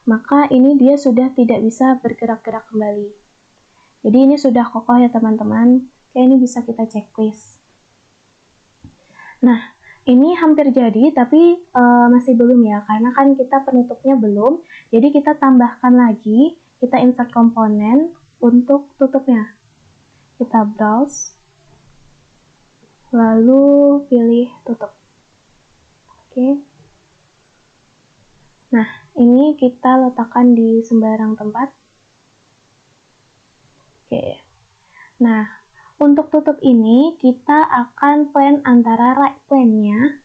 maka ini dia sudah tidak bisa bergerak-gerak kembali. Jadi ini sudah kokoh ya teman-teman. Oke, ini bisa kita checklist. Nah, ini hampir jadi, tapi masih belum ya, karena kan kita penutupnya belum. Jadi kita tambahkan lagi, kita insert komponen untuk tutupnya. Kita browse, lalu pilih tutup. Oke. Nah, ini kita letakkan di sembarang tempat. Oke. Nah, untuk tutup ini kita akan plan antara right plane-nya,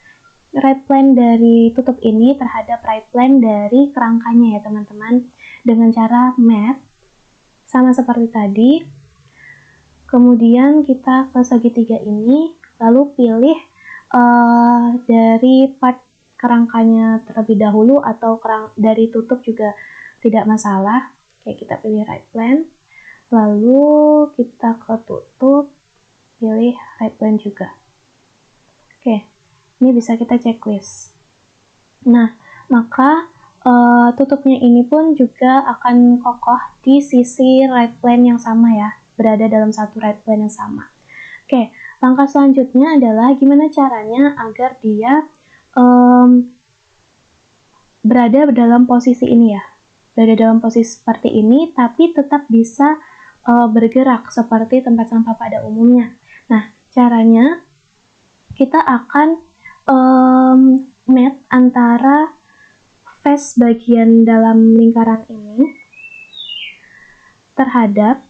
right plane dari tutup ini terhadap right plane dari kerangkanya ya teman-teman, dengan cara map sama seperti tadi. Kemudian kita ke segitiga ini, lalu pilih dari part kerangkanya terlebih dahulu atau dari tutup juga tidak masalah. Oke, kita pilih right plane, lalu kita ke tutup, pilih right plane juga. Oke, ini bisa kita checklist. Nah, maka tutupnya ini pun juga akan kokoh di sisi right plane yang sama ya, berada dalam satu right plane yang sama. Oke, langkah selanjutnya adalah gimana caranya agar dia berada dalam posisi ini ya, berada dalam posisi seperti ini, tapi tetap bisa bergerak seperti tempat sampah pada umumnya. Nah, caranya kita akan mat antara face bagian dalam lingkaran ini terhadap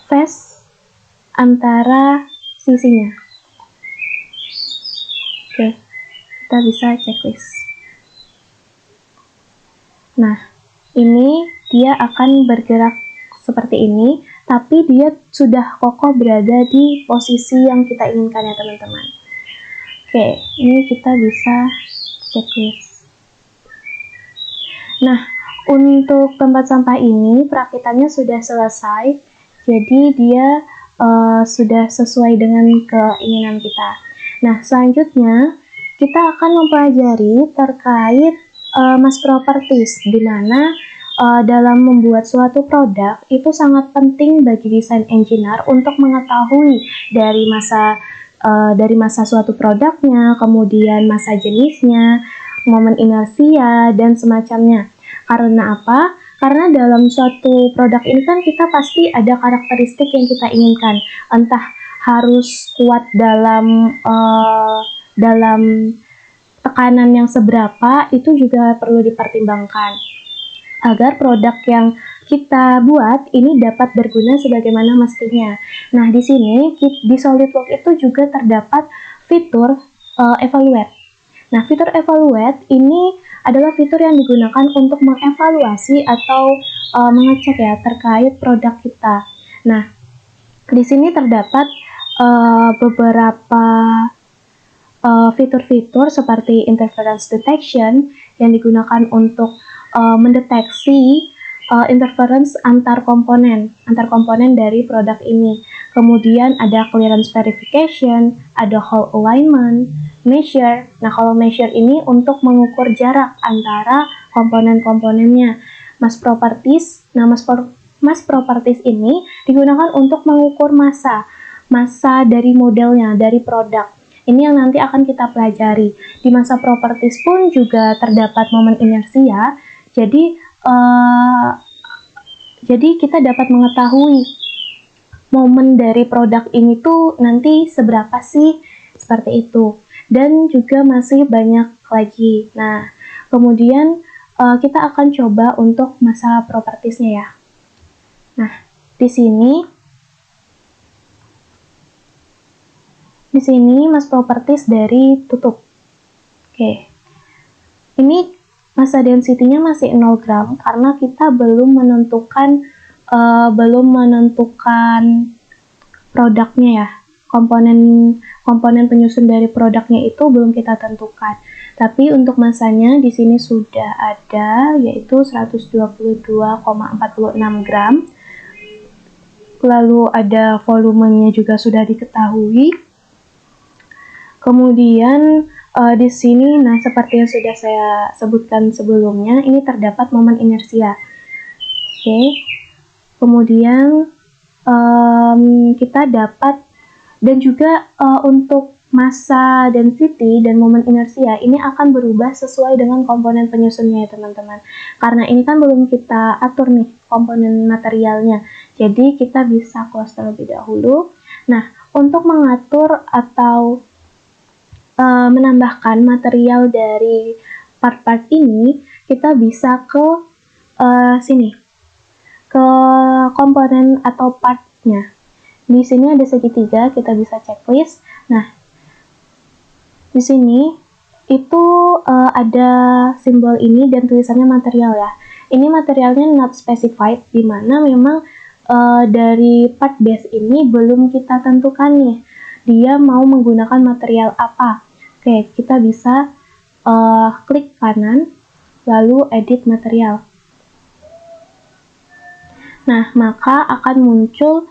face antara sisinya. Oke, kita bisa checklist. Nah, ini dia akan bergerak seperti ini, tapi dia sudah kokoh berada di posisi yang kita inginkan ya teman-teman. Oke, ini kita bisa checklist. Nah, untuk tempat sampah ini perakitannya sudah selesai, jadi dia sudah sesuai dengan keinginan kita. Nah, selanjutnya kita akan mempelajari terkait mass properties, di mana dalam membuat suatu produk itu sangat penting bagi desain engineer untuk mengetahui dari masa suatu produknya, kemudian masa jenisnya, momen inersia, dan semacamnya. Karena apa? Karena dalam suatu produk ini kan kita pasti ada karakteristik yang kita inginkan, entah harus kuat dalam tekanan yang seberapa, itu juga perlu dipertimbangkan agar produk yang kita buat ini dapat berguna sebagaimana mestinya. Nah, di sini di SolidWorks itu juga terdapat fitur evaluate. Nah, fitur evaluate ini adalah fitur yang digunakan untuk mengevaluasi atau mengecek ya terkait produk kita. Nah, di sini terdapat beberapa fitur-fitur seperti interference detection yang digunakan untuk mendeteksi interference antar komponen dari produk ini. Kemudian ada clearance verification, ada hole alignment, measure. Nah, kalau measure ini untuk mengukur jarak antara komponen-komponennya. Mass properties. Nah, mass properties ini digunakan untuk mengukur massa dari modelnya, dari produk. Ini yang nanti akan kita pelajari. Di massa properties pun juga terdapat momen inersia. Jadi kita dapat mengetahui momen dari produk ini tuh nanti seberapa sih, seperti itu. Dan juga masih banyak lagi. Nah, kemudian kita akan coba untuk massa propertiesnya ya. Nah, di sini mass properties dari tutup. Oke. Ini massa density-nya masih 0 gram karena kita belum menentukan produknya ya. Komponen penyusun dari produknya itu belum kita tentukan. Tapi untuk massanya di sini sudah ada, yaitu 122,46 gram. Lalu ada volumenya juga sudah diketahui. Kemudian di sini, nah seperti yang sudah saya sebutkan sebelumnya, ini terdapat momen inersia. Oke. Kemudian kita dapat, dan juga untuk massa density dan momen inersia ini akan berubah sesuai dengan komponen penyusunnya ya teman-teman. Karena ini kan belum kita atur nih komponen materialnya. Jadi kita bisa close terlebih dahulu. Nah, untuk mengatur atau menambahkan material dari part-part ini, kita bisa ke sini, ke komponen atau partnya. Di sini ada segitiga, kita bisa checklist. Nah, di sini itu ada simbol ini dan tulisannya material ya. Ini materialnya not specified, di mana memang dari part base ini belum kita tentukan nih, dia mau menggunakan material apa. Oke, kita bisa klik kanan, lalu edit material. Nah, maka akan muncul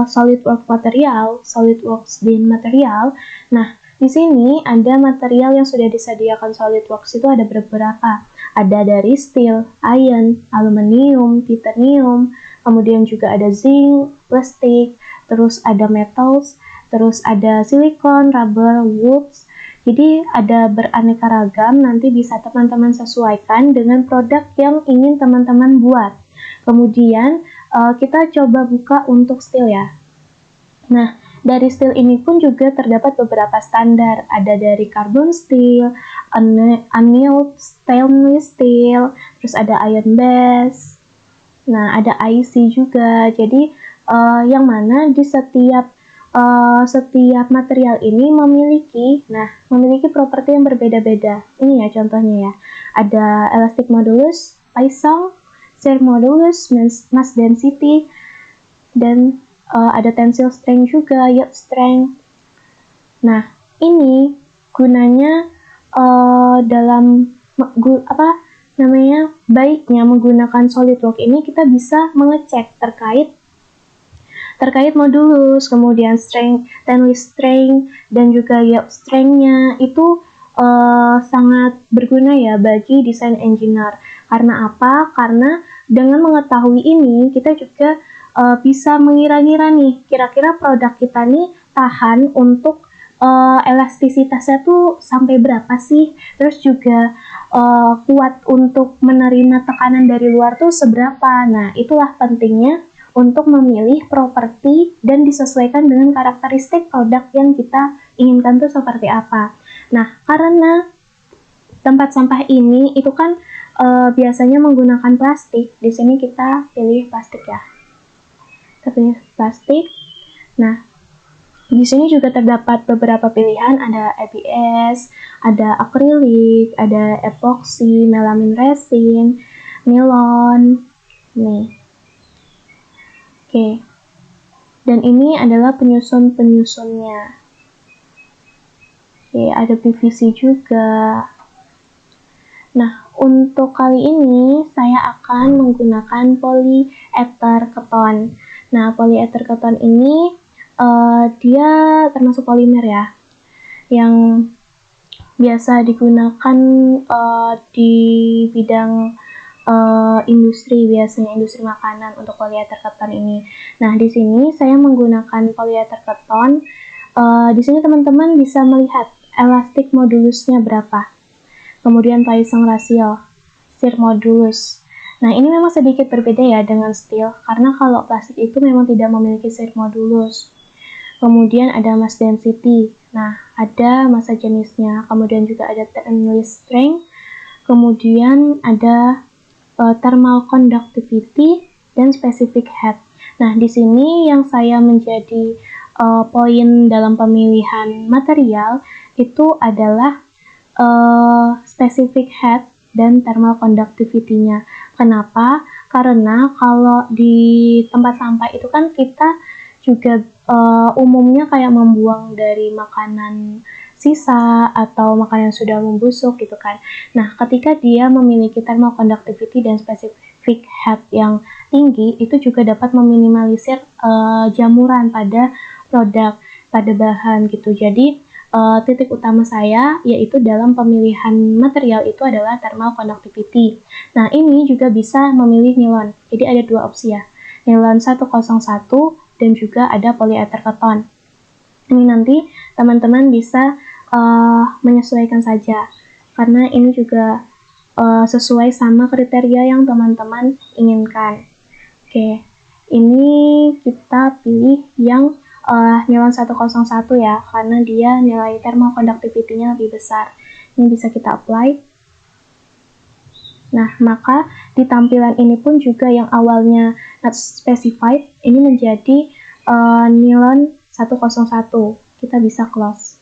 SolidWorks material, SolidWorks bin material. Nah, di sini ada material yang sudah disediakan SolidWorks itu ada beberapa. Ada dari steel, iron, aluminium, titanium, kemudian juga ada zinc, plastik, terus ada metals, terus ada silikon, rubber, woods. Jadi ada beraneka ragam, nanti bisa teman-teman sesuaikan dengan produk yang ingin teman-teman buat. Kemudian kita coba buka untuk steel ya. Nah, dari steel ini pun juga terdapat beberapa standar. Ada dari carbon steel, annealed stainless steel, terus ada iron base. Nah, ada IC juga. Jadi yang mana di setiap material ini memiliki properti yang berbeda-beda. Ini ya contohnya ya. Ada elastic modulus, Poisson, shear modulus, mass density, dan ada tensile strength juga, yield strength. Nah, ini gunanya baiknya menggunakan SolidWorks ini kita bisa mengecek terkait modulus, kemudian strength, tensile strength, dan juga yield strength-nya itu sangat berguna ya bagi desain engineer. Karena apa? Karena dengan mengetahui ini, kita juga bisa mengira-ngira nih, kira-kira produk kita nih tahan untuk elastisitasnya tuh sampai berapa sih? Terus juga kuat untuk menerima tekanan dari luar tuh seberapa? Nah, itulah pentingnya untuk memilih properti dan disesuaikan dengan karakteristik produk yang kita inginkan tuh seperti apa. Nah, karena tempat sampah ini itu kan biasanya menggunakan plastik. Di sini kita pilih plastik ya. Kita pilih plastik. Nah, di sini juga terdapat beberapa pilihan, ada ABS, ada akrilik, ada epoxy, melamin resin, nilon. Nih. Oke. Dan ini adalah penyusun-penyusunnya. Oke, ada PVC juga. Nah, untuk kali ini saya akan menggunakan polyether keton. Nah, polyether keton ini dia termasuk polimer ya, yang biasa digunakan di bidang industri, biasanya industri makanan untuk polyether keton ini. Nah, di sini saya menggunakan polyether keton. Di sini teman-teman bisa melihat elastic modulusnya berapa. Kemudian Poisson ratio, shear modulus. Nah, ini memang sedikit berbeda ya dengan steel, karena kalau plastik itu memang tidak memiliki shear modulus. Kemudian ada mass density. Nah, ada massa jenisnya. Kemudian juga ada tensile strength. Kemudian ada thermal conductivity dan specific head. Nah, di sini yang saya menjadi poin dalam pemilihan material itu adalah specific head dan thermal conductivity-nya. Kenapa? Karena kalau di tempat sampah itu kan kita juga umumnya kayak membuang dari makanan sisa atau makanan yang sudah membusuk gitu kan. Nah, ketika dia memiliki thermal conductivity dan specific head yang tinggi, itu juga dapat meminimalisir jamuran pada produk, pada bahan gitu. Jadi, titik utama saya yaitu dalam pemilihan material itu adalah thermal conductivity. Nah, ini juga bisa memilih nilon. Jadi ada dua opsi ya. Nilon 101 dan juga ada polyether keton. Ini nanti teman-teman bisa menyesuaikan saja, karena ini juga sesuai sama kriteria yang teman-teman inginkan. Oke, ini kita pilih yang nilon 101 ya, karena dia nilai thermal conductivity-nya lebih besar. Ini bisa kita apply. Nah, maka di tampilan ini pun juga yang awalnya not specified, ini menjadi nilon 101. Kita bisa close.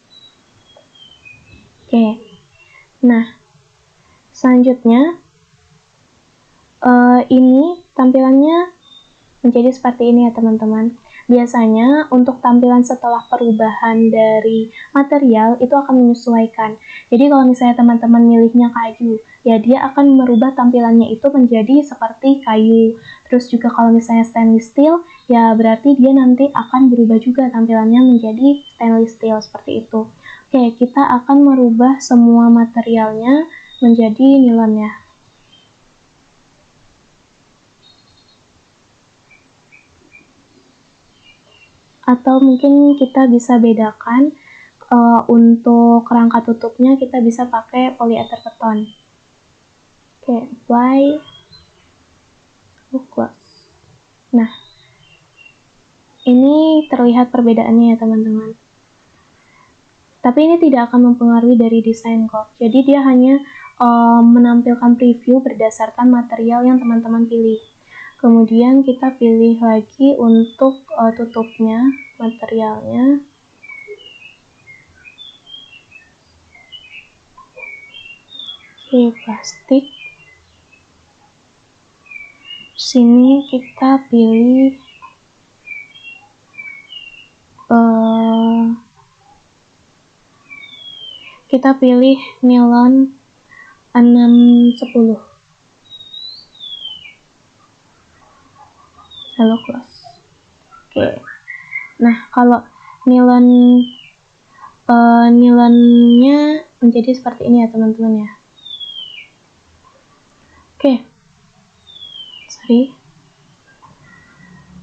Oke. Nah, selanjutnya ini tampilannya menjadi seperti ini ya teman-teman. Biasanya untuk tampilan setelah perubahan dari material itu akan menyesuaikan. Jadi kalau misalnya teman-teman milihnya kayu, ya dia akan merubah tampilannya itu menjadi seperti kayu. Terus juga kalau misalnya stainless steel, ya berarti dia nanti akan berubah juga tampilannya menjadi stainless steel seperti itu. Oke, kita akan merubah semua materialnya menjadi nilon ya. Atau mungkin kita bisa bedakan untuk rangka tutupnya kita bisa pakai polyether keton. Oke, apply, close. Nah, ini terlihat perbedaannya ya teman-teman. Tapi ini tidak akan mempengaruhi dari desain kok. Jadi dia hanya menampilkan preview berdasarkan material yang teman-teman pilih. Kemudian kita pilih lagi untuk tutupnya, materialnya. Oke, plastik. Sini kita pilih nilon 610. Lalu close. Oke. Nah, kalau nilonnya menjadi seperti ini ya teman-teman ya.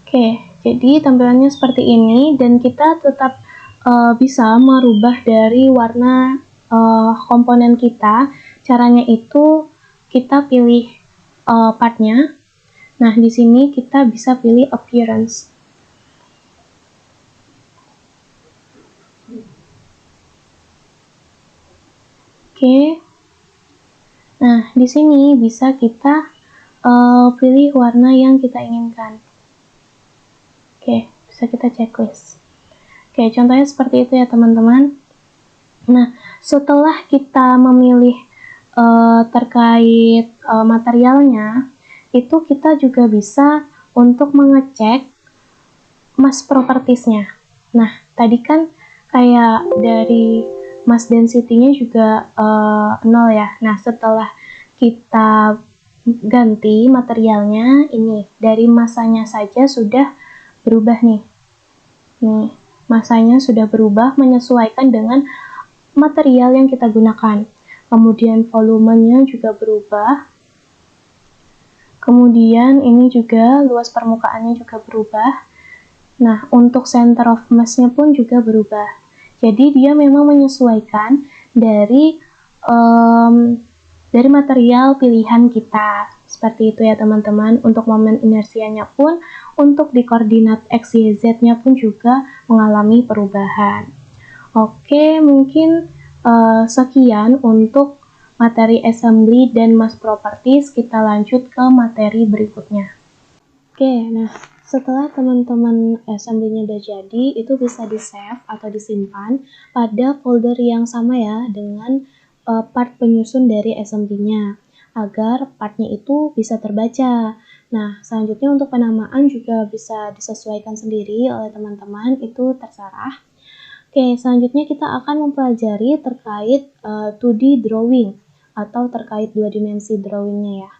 Oke, jadi tampilannya seperti ini dan kita tetap bisa merubah dari warna komponen kita. Caranya itu kita pilih partnya. Nah, di sini kita bisa pilih appearance. Oke. Nah, di sini bisa kita pilih warna yang kita inginkan. Oke, bisa kita checklist. Oke, contohnya seperti itu ya teman-teman. Nah, setelah kita memilih terkait materialnya, itu kita juga bisa untuk mengecek mass properties-nya. Nah, tadi kan kayak dari mass density-nya juga 0 ya. Nah, setelah kita ganti materialnya, ini dari masanya saja sudah berubah nih. Nih, masanya sudah berubah menyesuaikan dengan material yang kita gunakan. Kemudian volumenya juga berubah. Kemudian ini juga luas permukaannya juga berubah. Nah, untuk center of mass-nya pun juga berubah. Jadi dia memang menyesuaikan dari material pilihan kita. Seperti itu ya teman-teman. Untuk momen inersianya pun, untuk di koordinat X, Y, Z-nya pun juga mengalami perubahan. Oke, mungkin sekian untuk materi assembly dan mass properties. Kita lanjut ke materi berikutnya. Oke, nah setelah teman-teman assembly-nya udah jadi, itu bisa di-save atau disimpan pada folder yang sama ya dengan part penyusun dari assembly-nya, agar partnya itu bisa terbaca. Nah, selanjutnya untuk penamaan juga bisa disesuaikan sendiri oleh teman-teman, itu terserah. Oke, selanjutnya kita akan mempelajari terkait 2D drawing atau terkait 2 dimensi drawingnya ya.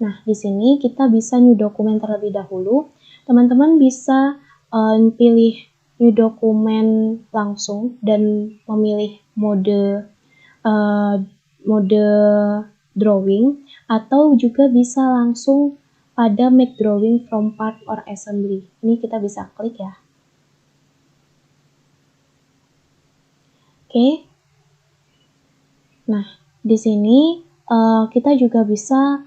Nah, di sini kita bisa new dokumen terlebih dahulu. Teman-teman bisa pilih new dokumen langsung dan memilih mode drawing, atau juga bisa langsung pada make drawing from part or assembly. Ini kita bisa klik ya. Oke. Nah, di sini kita juga bisa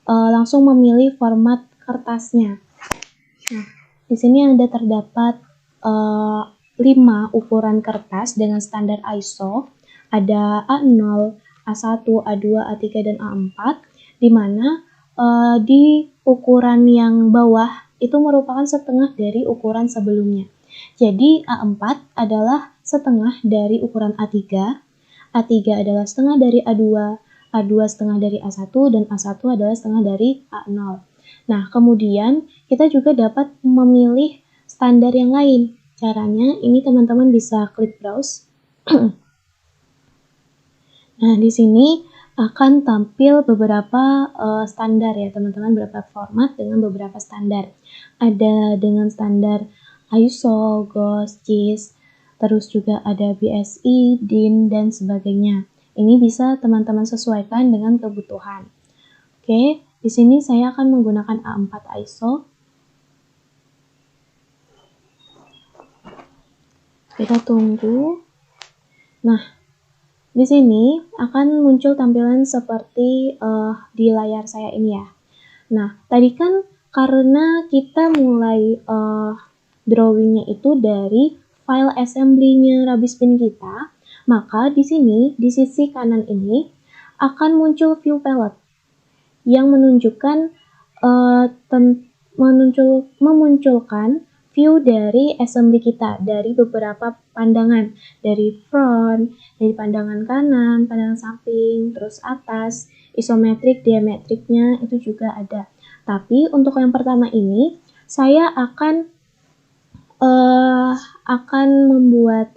langsung memilih format kertasnya. Nah, di sini ada terdapat 5 ukuran kertas dengan standar ISO. Ada A0, A1, A2, A3, dan A4, di mana di ukuran yang bawah itu merupakan setengah dari ukuran sebelumnya. Jadi A4 adalah setengah dari ukuran A3, A3 adalah setengah dari A2, A2 setengah dari A1, dan A1 adalah setengah dari A0. Nah, kemudian kita juga dapat memilih standar yang lain. Caranya, ini teman-teman bisa klik browse. Nah, di sini akan tampil beberapa standar ya teman-teman, beberapa format dengan beberapa standar. Ada dengan standar ISO, GOS, JIS, terus juga ada BSI, DIN, dan sebagainya. Ini bisa teman-teman sesuaikan dengan kebutuhan. Oke, di sini saya akan menggunakan A4 ISO. Kita tunggu. Nah, di sini akan muncul tampilan seperti di layar saya ini ya. Nah, tadi kan karena kita mulai drawingnya itu dari file assembly-nya Rabispin kita, maka di sini di sisi kanan ini akan muncul view palette yang menunjukkan memunculkan view dari assembly kita dari beberapa pandangan, dari front, dari pandangan kanan, pandangan samping, terus atas, isometrik, diametriknya itu juga ada. Tapi untuk yang pertama ini saya akan membuat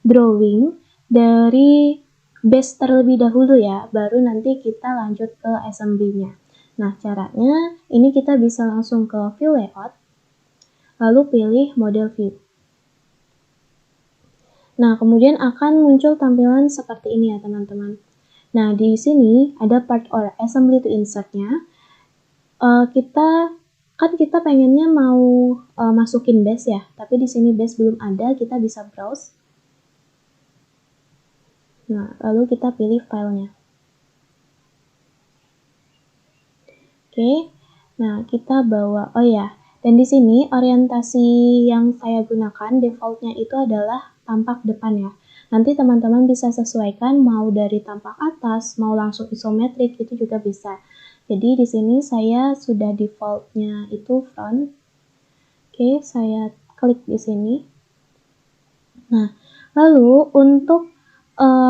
drawing dari base terlebih dahulu ya, baru nanti kita lanjut ke assembly-nya. Nah, caranya ini kita bisa langsung ke view layout, lalu pilih model view. Nah, kemudian akan muncul tampilan seperti ini ya teman-teman. Nah, di sini ada part or assembly to insert-nya. Kita pengennya mau masukin base ya, tapi di sini base belum ada, kita bisa browse. Nah, lalu kita pilih filenya. Oke, nah kita bawa, oh ya, dan di sini orientasi yang saya gunakan defaultnya itu adalah tampak depan ya. Nanti teman-teman bisa sesuaikan mau dari tampak atas, mau langsung isometrik, itu juga bisa. Jadi di sini saya sudah defaultnya itu front. Oke, saya klik di sini. Nah, lalu untuk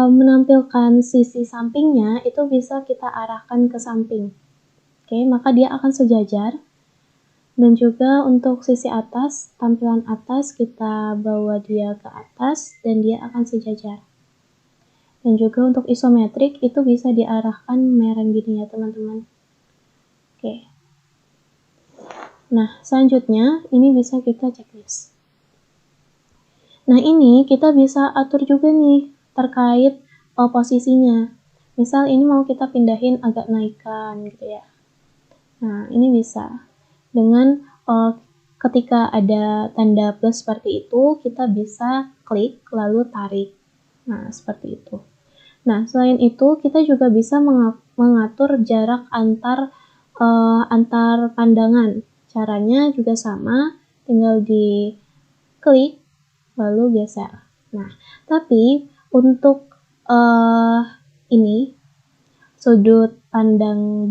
menampilkan sisi sampingnya itu bisa kita arahkan ke samping. Oke, maka dia akan sejajar. Dan juga untuk sisi atas, tampilan atas kita bawa dia ke atas dan dia akan sejajar. Dan juga untuk isometrik itu bisa diarahkan mereng gini ya teman-teman. Oke. Nah, selanjutnya ini bisa kita checklist. Nah, ini kita bisa atur juga nih terkait posisinya. Misal ini mau kita pindahin agak naikkan gitu ya. Nah, ini bisa. Dengan ketika ada tanda plus seperti itu, kita bisa klik lalu tarik. Nah, seperti itu. Nah, selain itu, kita juga bisa mengatur jarak antar pandangan. Caranya juga sama, tinggal di klik lalu geser. Nah, tapi untuk ini sudut pandang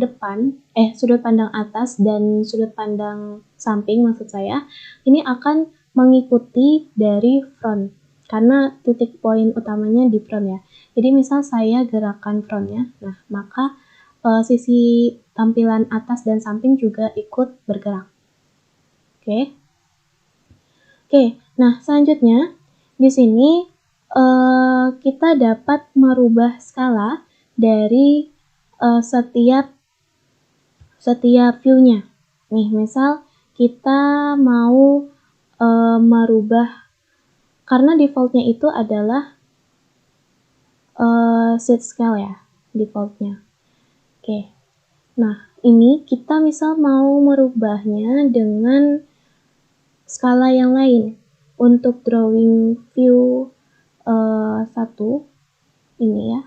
atas dan sudut pandang samping maksud saya, ini akan mengikuti dari front, karena titik poin utamanya di front ya. Jadi misal saya gerakan frontnya, nah maka sisi tampilan atas dan samping juga ikut bergerak. Oke, nah selanjutnya di sini kita dapat merubah skala dari setiap view-nya. Nih, misal kita mau merubah, karena defaultnya itu adalah seat scale ya, defaultnya. Oke, nah ini kita misal mau merubahnya dengan skala yang lain. Untuk drawing view 1, ini ya,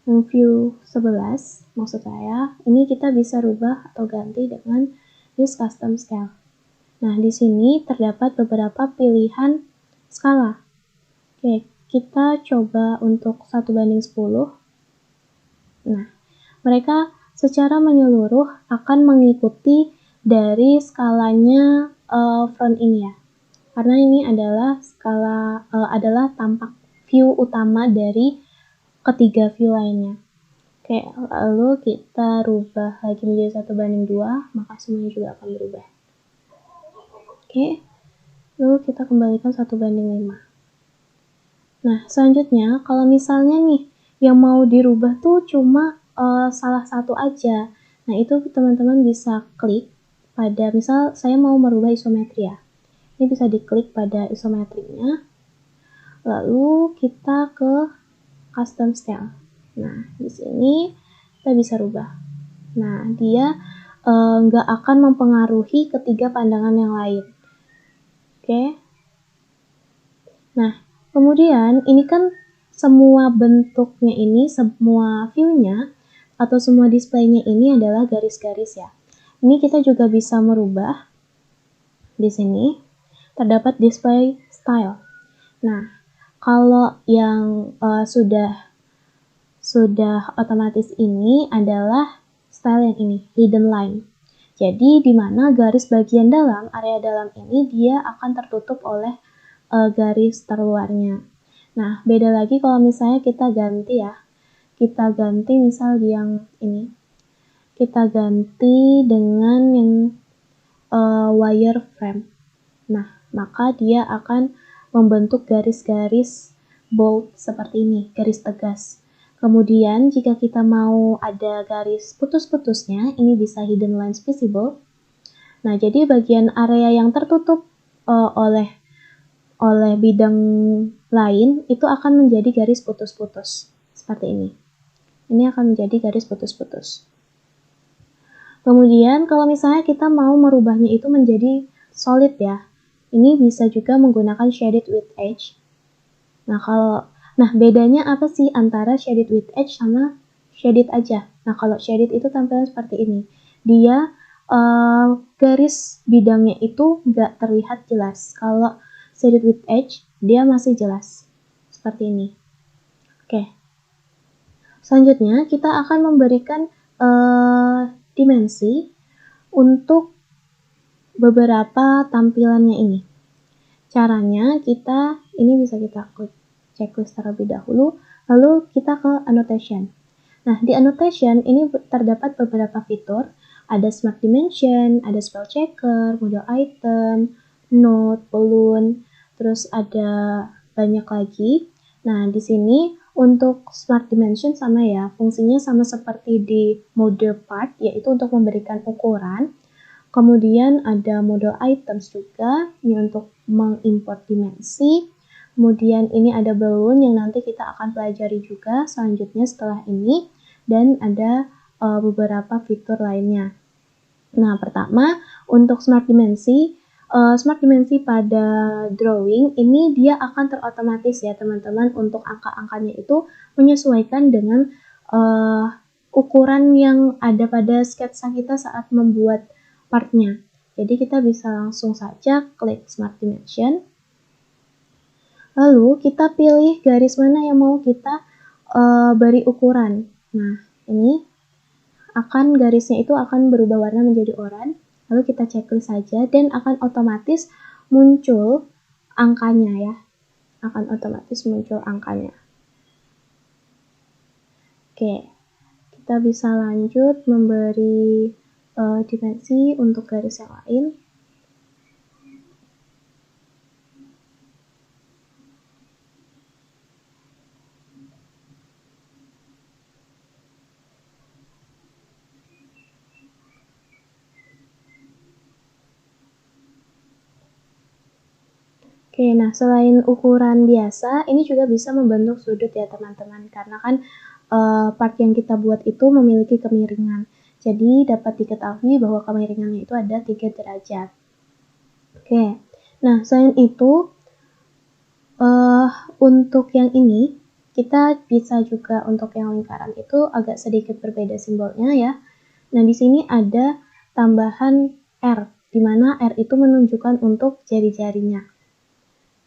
view 11 maksud saya, ini kita bisa rubah atau ganti dengan use custom scale. Nah, di sini terdapat beberapa pilihan skala. Oke, kita coba untuk 1:10. Nah, mereka secara menyeluruh akan mengikuti dari skalanya front ini ya. Karena ini adalah skala adalah tampak view utama dari ketiga view lainnya. Oke, lalu kita rubah lagi menjadi 1:2, maka semuanya juga akan berubah. Oke, lalu kita kembalikan 1:5. Nah, selanjutnya kalau misalnya nih yang mau dirubah tuh cuma salah satu aja. Nah, itu teman-teman bisa klik pada, misal saya mau merubah isometri ya. Ini bisa diklik pada isometrinya. Lalu kita ke custom scale. Nah, di sini kita bisa rubah. Nah, dia nggak akan mempengaruhi ketiga pandangan yang lain. Oke. Nah, kemudian ini kan semua bentuknya ini, semua view-nya atau semua display-nya ini adalah garis-garis ya. Ini kita juga bisa merubah. Di sini terdapat display style. Nah, kalau yang sudah otomatis ini adalah style yang ini, hidden line. Jadi di mana garis bagian dalam, area dalam ini dia akan tertutup oleh garis terluarnya. Nah, beda lagi kalau misalnya kita ganti ya. Kita ganti misal yang ini. Kita ganti dengan yang wireframe. Nah, maka dia akan membentuk garis-garis bold seperti ini, garis tegas. Kemudian jika kita mau ada garis putus-putusnya, ini bisa hidden lines visible. Nah, jadi bagian area yang tertutup oleh oleh bidang lain, itu akan menjadi garis putus-putus. Seperti ini. Ini akan menjadi garis putus-putus. Kemudian kalau misalnya kita mau merubahnya itu menjadi solid ya, ini bisa juga menggunakan shaded with edge. Nah, bedanya apa sih antara shaded with edge sama shaded aja? Nah, kalau shaded itu tampilan seperti ini. Dia garis bidangnya itu nggak terlihat jelas. Kalau shaded with edge, dia masih jelas. Seperti ini. Oke. Selanjutnya, kita akan memberikan dimensi untuk beberapa tampilannya ini. Caranya ini bisa kita klik checklist terlebih dahulu, lalu kita ke annotation. Nah, di annotation ini terdapat beberapa fitur, ada smart dimension, ada spell checker, model item, node, balloon, terus ada banyak lagi. Nah, di sini untuk smart dimension sama ya, fungsinya sama seperti di mode part, yaitu untuk memberikan ukuran. Kemudian ada model items juga, ini untuk mengimport dimensi. Kemudian ini ada balloon yang nanti kita akan pelajari juga selanjutnya setelah ini. Dan ada beberapa fitur lainnya. Nah, pertama untuk smart dimensi pada drawing ini dia akan terotomatis ya teman-teman, untuk angka-angkanya itu menyesuaikan dengan ukuran yang ada pada sketsa kita saat membuat partnya. Jadi kita bisa langsung saja klik smart dimension. Lalu kita pilih garis mana yang mau kita beri ukuran. Nah, ini garisnya itu akan berubah warna menjadi oranye. Lalu kita checklist saja dan akan otomatis muncul angkanya ya. Oke, kita bisa lanjut memberi dimensi untuk garis yang lain. Oke, nah selain ukuran biasa, ini juga bisa membentuk sudut ya teman-teman, karena kan part yang kita buat itu memiliki kemiringan. Jadi dapat diketahui bahwa kemiringannya itu ada 3 derajat. Oke, nah selain itu, untuk yang ini, kita bisa juga untuk yang lingkaran itu agak sedikit berbeda simbolnya ya. Nah di sini ada tambahan R, di mana R itu menunjukkan untuk jari-jarinya.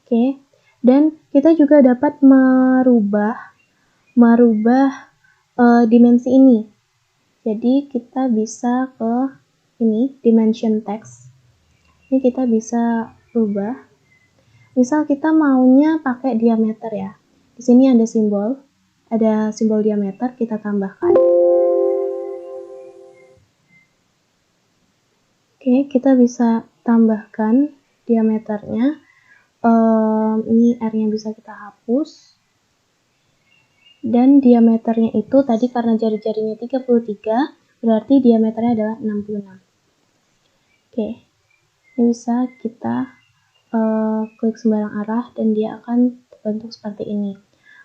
Oke, dan kita juga dapat merubah dimensi ini. Jadi kita bisa ke ini dimension text. Ini kita bisa rubah. Misal kita maunya pakai diameter ya. Di sini ada simbol diameter, kita tambahkan. Oke, kita bisa tambahkan diameternya. Ini R-nya bisa kita hapus. Dan diameternya itu tadi karena jari-jarinya 33, berarti diameternya adalah 66. Oke, ini bisa kita klik sembarang arah dan dia akan terbentuk seperti ini.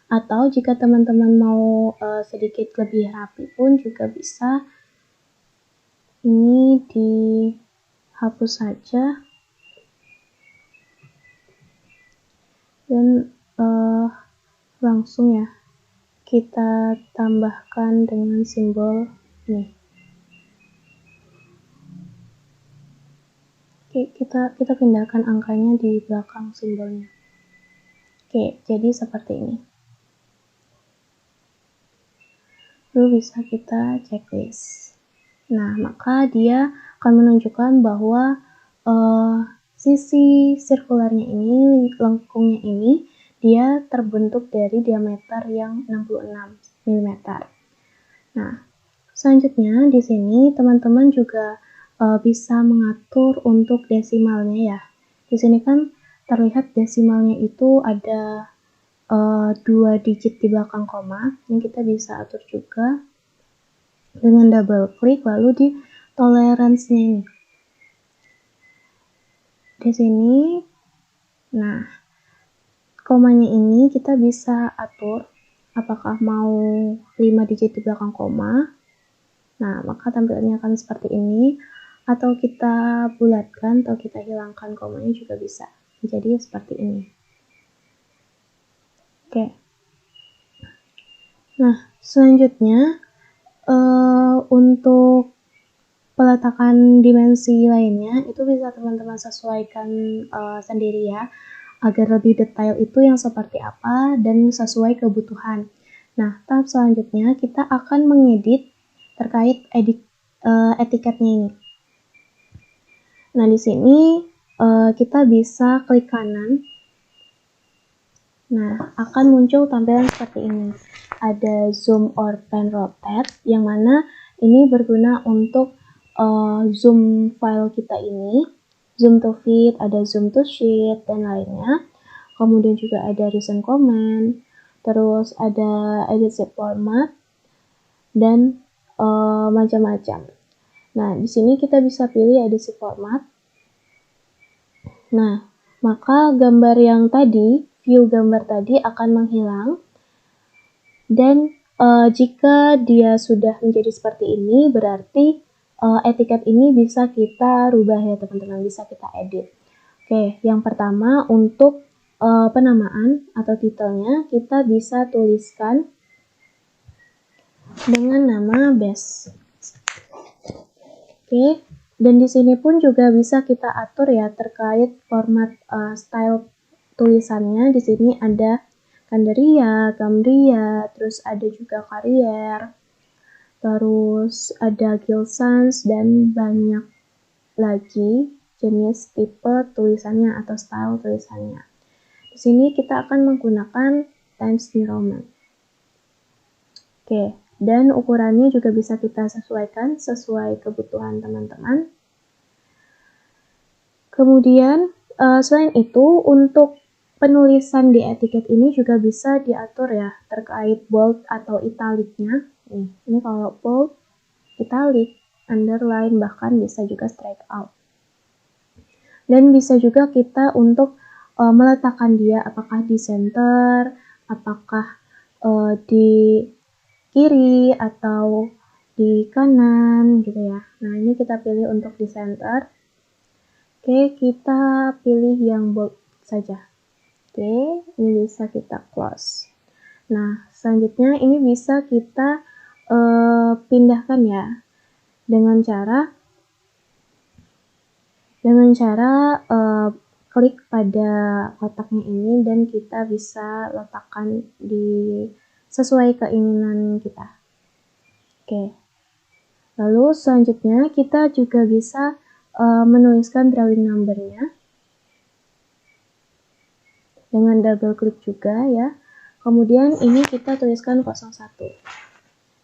Atau jika teman-teman mau sedikit lebih rapi pun juga bisa. Ini dihapus saja. Dan langsung ya kita tambahkan dengan simbol ini. Oke, kita pindahkan angkanya di belakang simbolnya. Oke, jadi seperti ini. Lalu bisa kita checklist. Nah, maka dia akan menunjukkan bahwa sisi sirkularnya ini, lengkungnya ini, dia terbentuk dari diameter yang 66 mm. Nah, selanjutnya di sini teman-teman juga bisa mengatur untuk desimalnya ya. Di sini kan terlihat desimalnya itu ada 2 digit di belakang koma. Ini kita bisa atur juga dengan double klik, lalu di tolerance-nya ini. Di sini, nah komanya ini kita bisa atur apakah mau 5 digit di belakang koma. Nah, maka tampilannya akan seperti ini, atau kita bulatkan atau kita hilangkan komanya juga bisa. Jadi seperti ini. Oke. Nah, selanjutnya untuk peletakan dimensi lainnya itu bisa teman-teman sesuaikan sendiri ya, agar lebih detail itu yang seperti apa dan sesuai kebutuhan. Nah, tahap selanjutnya kita akan mengedit terkait etiketnya ini. Nah, di sini kita bisa klik kanan. Nah, akan muncul tampilan seperti ini. Ada zoom or pan rotate, yang mana ini berguna untuk zoom file kita ini, zoom to fit, ada zoom to sheet, dan lainnya. Kemudian juga ada recent comment, terus ada edit shape format, dan macam-macam. Nah, di sini kita bisa pilih edit shape format. Nah, maka gambar yang tadi, view gambar tadi akan menghilang. Dan jika dia sudah menjadi seperti ini, berarti etiket ini bisa kita rubah ya teman-teman, bisa kita edit. Oke, yang pertama untuk penamaan atau titelnya, kita bisa tuliskan dengan nama base. Oke, dan di sini pun juga bisa kita atur ya terkait format style tulisannya. Di sini ada Kandaria, Cambria, terus ada juga Carrier, terus ada Gill Sans, dan banyak lagi jenis tipe tulisannya atau style tulisannya. Di sini kita akan menggunakan Times New Roman. Oke, dan ukurannya juga bisa kita sesuaikan sesuai kebutuhan teman-teman. Kemudian, selain itu, untuk penulisan di etiket ini juga bisa diatur ya, terkait bold atau italiknya. Ini kalau bold, italic, underline, bahkan bisa juga strike out. Dan bisa juga kita untuk meletakkan dia apakah di center, apakah di kiri, atau di kanan gitu ya. Nah, ini kita pilih untuk di center. Oke, kita pilih yang bold saja. Oke, ini bisa kita close. Nah, selanjutnya ini bisa kita pindahkan ya dengan cara klik pada kotaknya ini dan kita bisa letakkan di sesuai keinginan kita. Oke. Lalu selanjutnya kita juga bisa menuliskan drawing number-nya dengan double klik juga ya. Kemudian ini kita tuliskan 01.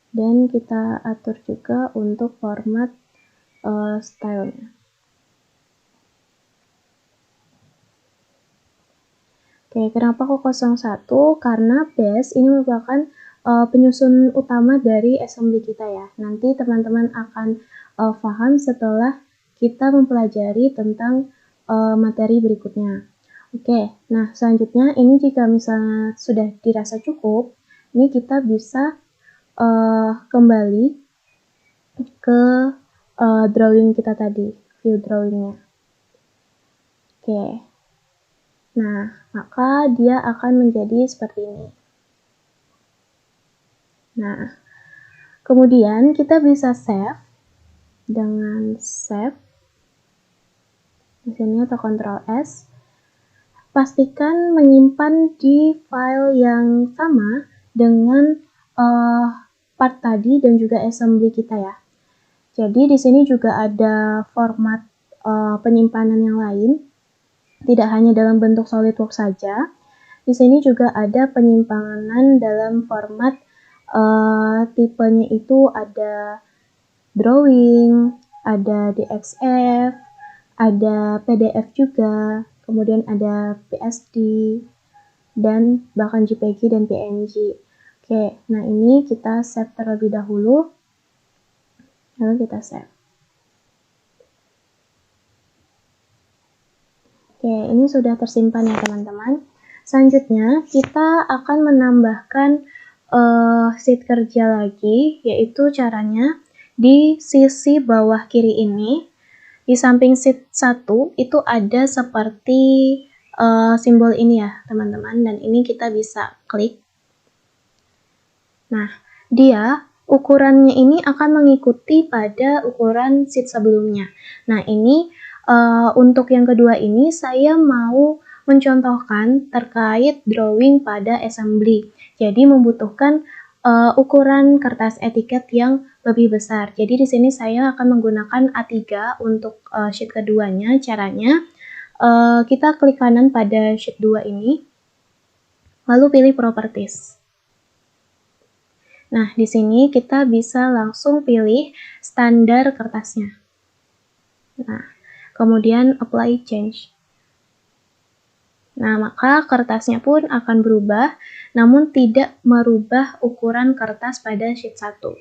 Dan kita atur juga untuk format stylenya. Oke, kenapa kok 01? Karena base ini merupakan penyusun utama dari assembly kita ya. Nanti teman-teman akan paham setelah kita mempelajari tentang materi berikutnya. Oke, nah selanjutnya ini jika misalnya sudah dirasa cukup, ini kita bisa kembali ke drawing kita tadi, view drawingnya. Oke, nah maka dia akan menjadi seperti ini. Nah, kemudian kita bisa save dengan save di sini atau Ctrl S. Pastikan menyimpan di file yang sama dengan part tadi dan juga assembly kita ya. Jadi di sini juga ada format penyimpanan yang lain, tidak hanya dalam bentuk SolidWorks saja. Di sini juga ada penyimpanan dalam format tipenya itu ada drawing, ada DXF, ada PDF juga, kemudian ada PSD, dan bahkan JPG dan PNG. Oke, nah ini kita save terlebih dahulu, lalu kita save. Oke, ini sudah tersimpan ya teman-teman. selanjutnya kita akan menambahkan sheet kerja lagi, yaitu caranya di sisi bawah kiri ini, di samping sheet 1 itu ada seperti simbol ini ya teman-teman, dan ini kita bisa klik. Nah, dia ukurannya ini akan mengikuti pada ukuran sheet sebelumnya. Nah, ini untuk yang kedua ini saya mau mencontohkan terkait drawing pada assembly. Jadi membutuhkan ukuran kertas etiket yang lebih besar. Jadi di sini saya akan menggunakan A3 untuk sheet keduanya. Caranya kita klik kanan pada sheet 2 ini, lalu pilih properties. Nah, di sini kita bisa langsung pilih standar kertasnya. Nah, kemudian apply change. Nah, maka kertasnya pun akan berubah, namun tidak merubah ukuran kertas pada sheet 1.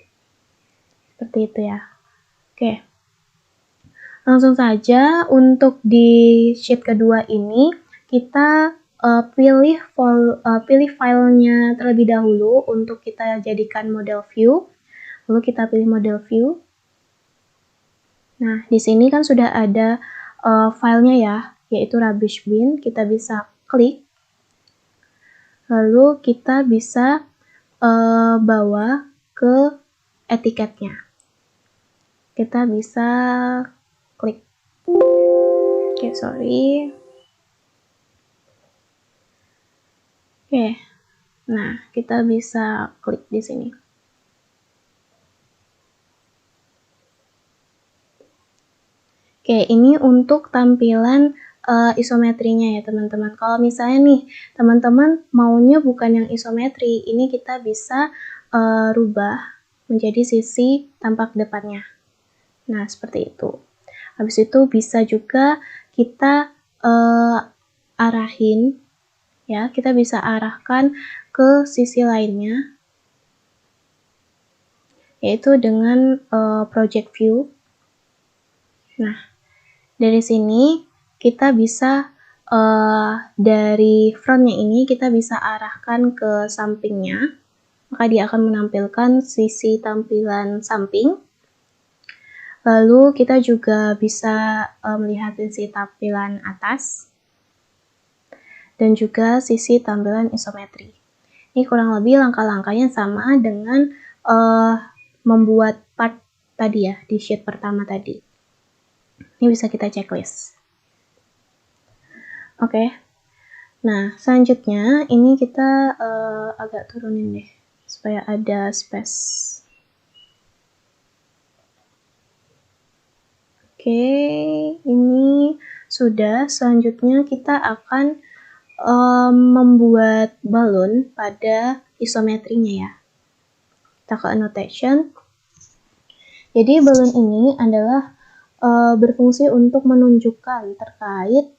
Seperti itu ya. Oke. Langsung saja untuk di sheet kedua ini, kita pilih filenya terlebih dahulu untuk kita jadikan model view. Lalu kita pilih model view. Nah, di sini kan sudah ada filenya ya, yaitu rubbish bin. Kita bisa klik. Lalu kita bisa bawa ke etiketnya. Kita bisa klik. Oke, sorry. Oke. Nah, kita bisa klik di sini. Oke, ini untuk tampilan isometrinya ya teman-teman. Kalau misalnya nih, teman-teman maunya bukan yang isometri, ini kita bisa rubah menjadi sisi tampak depannya. Nah, seperti itu. Habis itu bisa juga kita arahin, ya, kita bisa arahkan ke sisi lainnya, yaitu dengan project view. Nah, dari sini kita bisa dari frontnya ini kita bisa arahkan ke sampingnya, maka dia akan menampilkan sisi tampilan samping. Lalu kita juga bisa melihat sisi tampilan atas dan juga sisi tampilan isometri. Ini kurang lebih langkah-langkahnya sama dengan membuat part tadi ya, di sheet pertama tadi. Ini bisa kita checklist. Oke. Nah, selanjutnya ini kita agak turunin deh, supaya ada space. Oke, ini sudah. Selanjutnya kita akan membuat balon pada isometrinya ya. Kita ke annotation. Jadi balon ini adalah berfungsi untuk menunjukkan terkait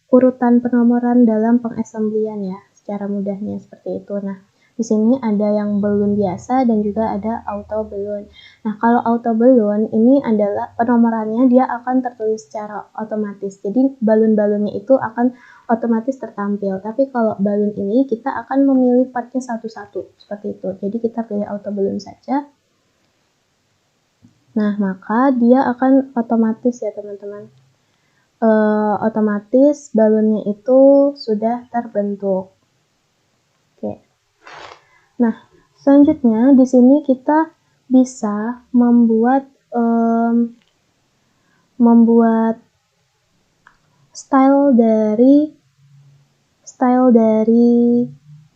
urutan penomoran dalam pengassemblyan ya, secara mudahnya seperti itu. Nah, di sini ada yang balon biasa dan juga ada auto balon. Nah, kalau auto balon ini adalah penomorannya dia akan tertulis secara otomatis. Jadi balon-balonnya itu akan otomatis tertampil. Tapi kalau balon ini kita akan memilih partnya satu-satu seperti itu. Jadi kita pilih auto balon saja. Nah, maka dia akan otomatis ya teman-teman. Otomatis balonnya itu sudah terbentuk. Oke. Nah, selanjutnya di sini kita bisa membuat style dari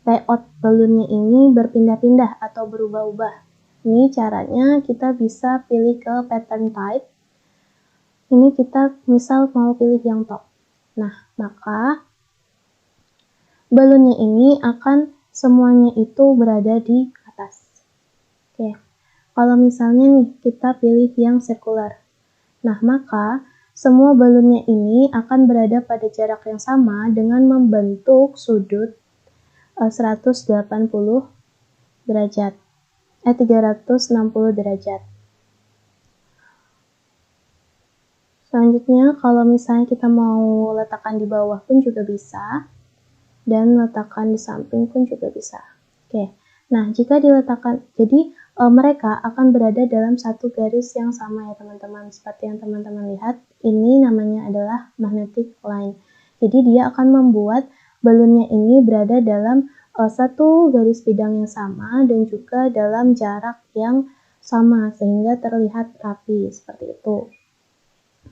layout balonnya ini berpindah-pindah atau berubah-ubah. Ini caranya kita bisa pilih ke pattern type. Ini kita misal mau pilih yang top. Nah, maka balonnya ini akan semuanya itu berada di atas. Oke. Kalau misalnya nih kita pilih yang circular. Nah, maka semua balonnya ini akan berada pada jarak yang sama dengan membentuk sudut 180 derajat. 360 derajat. Selanjutnya, kalau misalnya kita mau letakkan di bawah pun juga bisa. dan letakkan di samping pun juga bisa. Oke, nah jika diletakkan, jadi mereka akan berada dalam satu garis yang sama ya teman-teman. Seperti yang teman-teman lihat, ini namanya adalah magnetic line. Jadi dia akan membuat balonnya ini berada dalam satu garis bidang yang sama dan juga dalam jarak yang sama sehingga terlihat rapi seperti itu.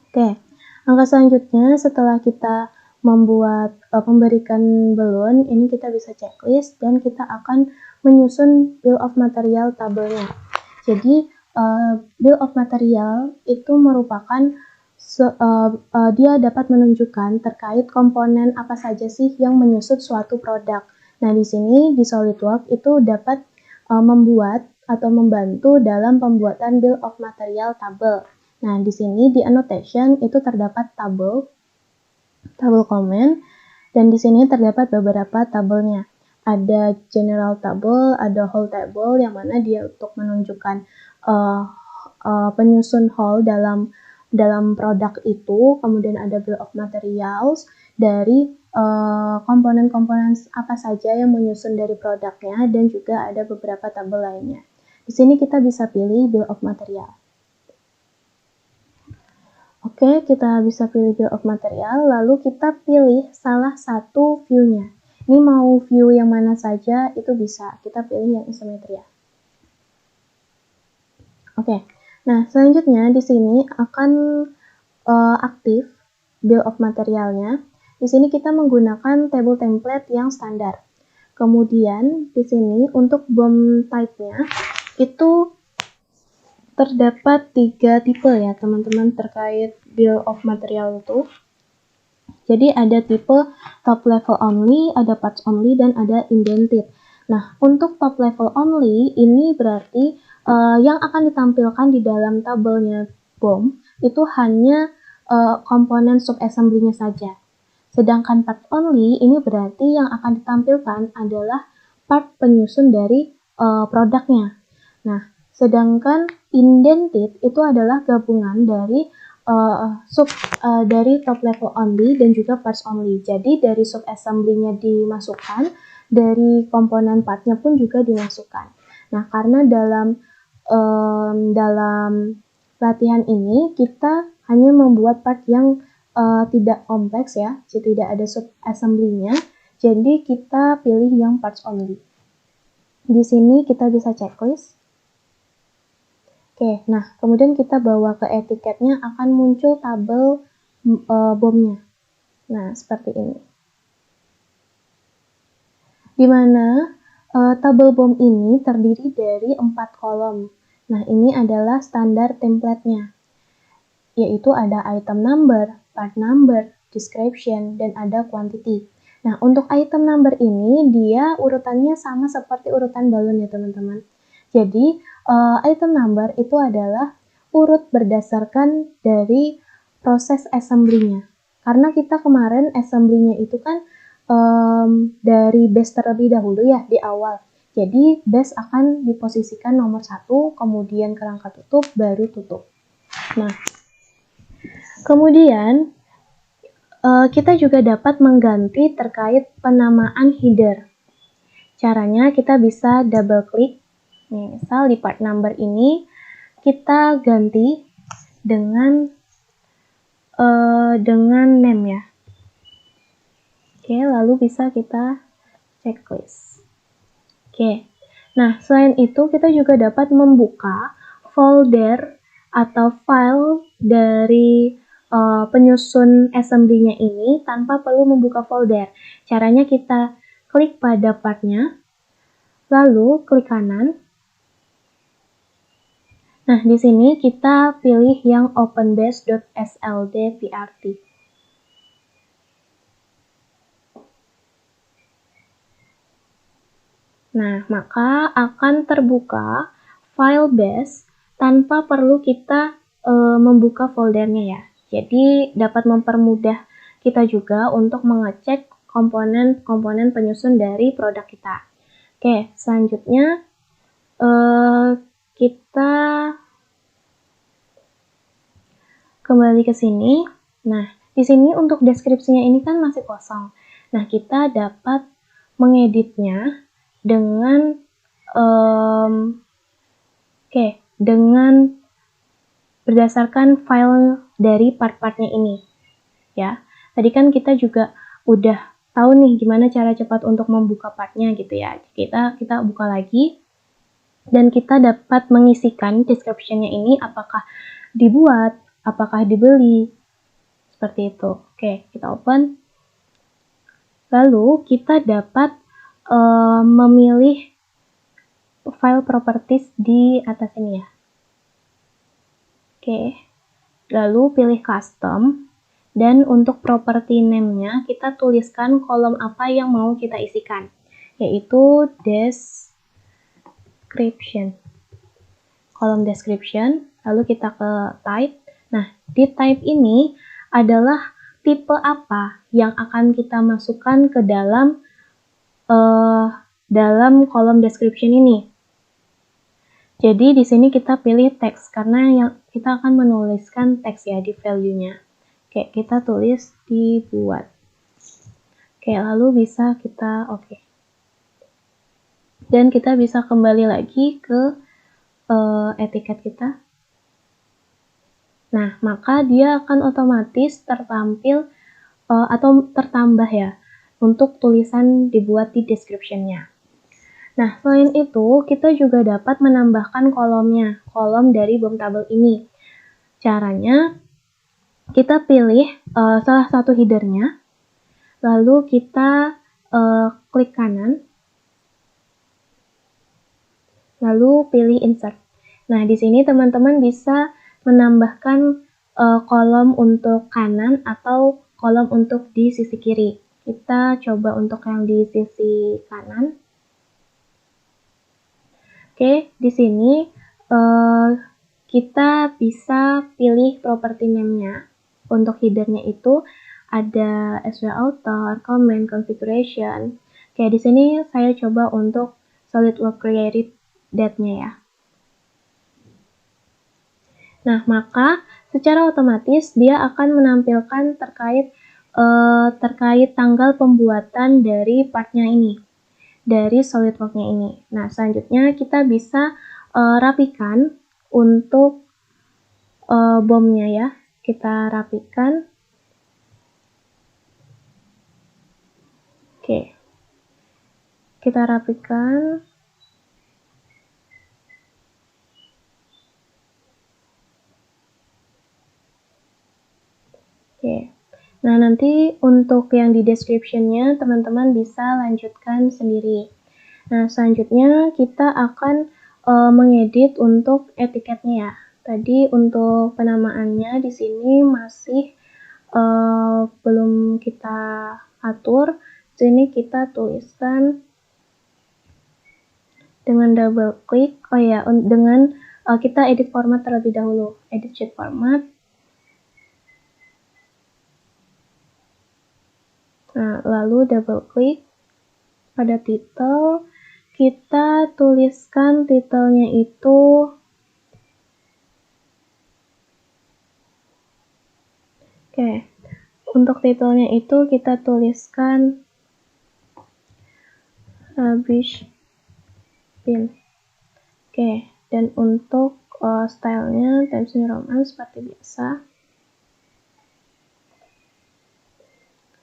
Oke, langkah selanjutnya setelah kita memberikan balon, ini kita bisa checklist dan kita akan menyusun bill of material tabelnya. Jadi bill of material itu merupakan dia dapat menunjukkan terkait komponen apa saja sih yang menyusun suatu produk. Nah, di sini di SolidWorks itu dapat membuat atau membantu dalam pembuatan bill of material tabel. Nah, di sini di annotation itu terdapat tabel comment, dan di sini terdapat beberapa tabelnya. Ada general table, ada whole table, yang mana dia untuk menunjukkan penyusun whole dalam produk itu. Kemudian ada bill of materials dari komponen-komponen apa saja yang menyusun dari produknya, dan juga ada beberapa tabel lainnya. Di sini kita bisa pilih bill of material. Oke, kita bisa pilih bill of material, lalu kita pilih salah satu view-nya. Ini mau view yang mana saja, itu bisa. Kita pilih yang isometria. Oke, nah selanjutnya di sini akan aktif bill of materialnya. Di sini kita menggunakan table template yang standar. Kemudian di sini untuk BOM type-nya itu terdapat 3 tipe ya teman-teman terkait bill of material itu. Jadi ada tipe top level only, ada parts only, dan ada indented. Nah, untuk top level only ini berarti yang akan ditampilkan di dalam tabelnya BOM itu hanya komponen sub-assembly-nya saja. Sedangkan part only ini berarti yang akan ditampilkan adalah part penyusun dari produknya. Nah, sedangkan indented itu adalah gabungan dari dari top level only dan juga parts only. Jadi dari sub assembly-nya dimasukkan, dari komponen partnya pun juga dimasukkan. Nah, karena dalam latihan ini kita hanya membuat part yang tidak kompleks ya, jadi tidak ada sub assembly-nya. Jadi kita pilih yang parts only. Di sini kita bisa checklist. Oke, nah kemudian kita bawa ke etiketnya akan muncul tabel BOM-nya. Nah, seperti ini. Di mana tabel BOM ini terdiri dari 4 kolom. Nah, ini adalah standar template-nya. Yaitu ada item number, part number, description, dan ada quantity. Nah, untuk item number ini dia urutannya sama seperti urutan balon ya teman-teman. Jadi, item number itu adalah urut berdasarkan dari proses assembly-nya. Karena kita kemarin assembly-nya itu kan dari base terlebih dahulu ya di awal. Jadi, base akan diposisikan nomor 1, kemudian kerangka tutup, baru tutup. Nah, kemudian kita juga dapat mengganti terkait penamaan header. Caranya kita bisa double klik. Nih, misal di part number ini kita ganti dengan name ya. Oke, lalu bisa kita checklist. Oke. Nah, selain itu kita juga dapat membuka folder atau file dari penyusun assembly-nya ini tanpa perlu membuka folder. Caranya kita klik pada partnya, lalu klik kanan. Nah, di sini kita pilih yang openbase.sld.vrt. Nah, maka akan terbuka file base tanpa perlu kita membuka foldernya ya. Jadi dapat mempermudah kita juga untuk mengecek komponen-komponen penyusun dari produk kita. Oke, selanjutnya kita kembali ke sini. Nah, di sini untuk deskripsinya ini kan masih kosong. Nah, kita dapat mengeditnya dengan dengan berdasarkan file dari part-partnya ini. Ya, tadi kan kita juga udah tahu nih gimana cara cepat untuk membuka partnya gitu ya. Kita buka lagi dan kita dapat mengisikan description-nya ini apakah dibuat, apakah dibeli, seperti itu. Oke, kita open. Lalu kita dapat memilih file properties di atas ini ya. Oke, lalu pilih custom. Dan untuk property name-nya, kita tuliskan kolom apa yang mau kita isikan, yaitu description. Kolom description, lalu kita ke type. Nah, di type ini adalah tipe apa yang akan kita masukkan ke dalam kolom description ini. Jadi di sini kita pilih teks karena yang kita akan menuliskan teks ya di value-nya. Oke, kita tulis dibuat. Oke, lalu bisa kita oke. Dan kita bisa kembali lagi ke etiket kita. Nah, maka dia akan otomatis tertampil atau tertambah ya untuk tulisan dibuat di description-nya. Nah, selain itu, kita juga dapat menambahkan kolomnya, kolom dari BOM tabel ini. Caranya, kita pilih salah satu header-nya, lalu kita klik kanan, lalu pilih insert. Nah, di sini teman-teman bisa menambahkan kolom untuk kanan atau kolom untuk di sisi kiri. Kita coba untuk yang di sisi kanan. Oke, di sini kita bisa pilih property name-nya. Untuk header-nya itu ada SW author, comment, configuration. Oke, di sini saya coba untuk SolidWorks created date-nya ya. Nah, maka secara otomatis dia akan menampilkan terkait tanggal pembuatan dari partnya ini, dari SolidWorks-nya ini. Nah, selanjutnya kita bisa rapikan untuk BOM-nya ya. Kita rapikan. Oke. Kita rapikan. Oke. Nah, nanti untuk yang di description-nya teman-teman bisa lanjutkan sendiri. Nah, selanjutnya kita akan mengedit untuk etiketnya ya. Tadi untuk penamaannya di sini masih belum kita atur. Sini kita tuliskan dengan double klik. Oh ya, dengan kita edit format terlebih dahulu. Edit sheet format. Nah, lalu double klik pada title. Kita tuliskan titelnya itu Oke, untuk titelnya itu kita tuliskan rubbish bin. Oke, dan untuk stylenya Times New Roman seperti biasa.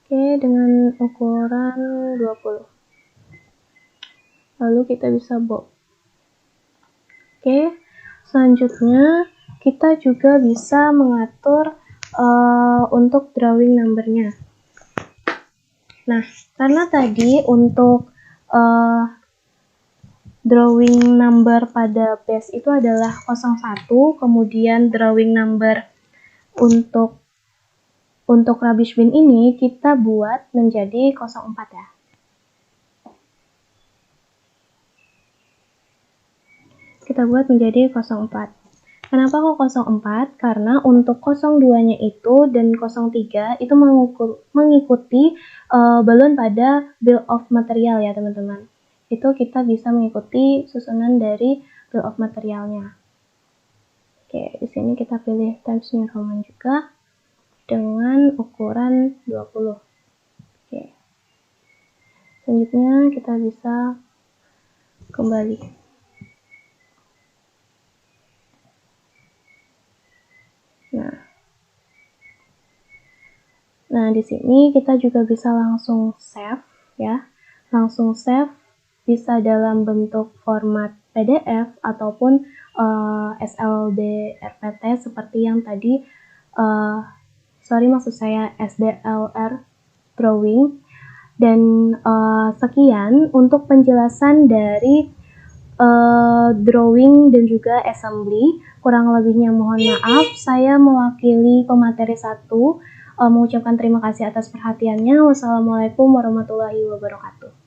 Oke, dengan ukuran 20. Lalu kita bisa bold. Oke, selanjutnya kita juga bisa mengatur untuk drawing number-nya. Nah, karena tadi untuk drawing number pada base itu adalah 01, kemudian drawing number untuk rubbish bin ini kita buat menjadi 04 ya. Kita buat menjadi 04. Kenapa kok 04? Karena untuk 02-nya itu dan 03 itu mengikuti balon pada bill of material ya teman-teman. Itu kita bisa mengikuti susunan dari bill of materialnya. Oke, di sini kita pilih Times New Roman juga dengan ukuran 20. Oke. Selanjutnya kita bisa kembali. Nah, di sini kita juga bisa langsung save ya. Langsung save bisa dalam bentuk format PDF ataupun SLB RPT seperti yang tadi maksud saya SDLR drawing. Dan sekian untuk penjelasan dari drawing dan juga assembly. Kurang lebihnya mohon maaf. Saya mewakili pemateri 1 mengucapkan terima kasih atas perhatiannya. Wassalamualaikum warahmatullahi wabarakatuh.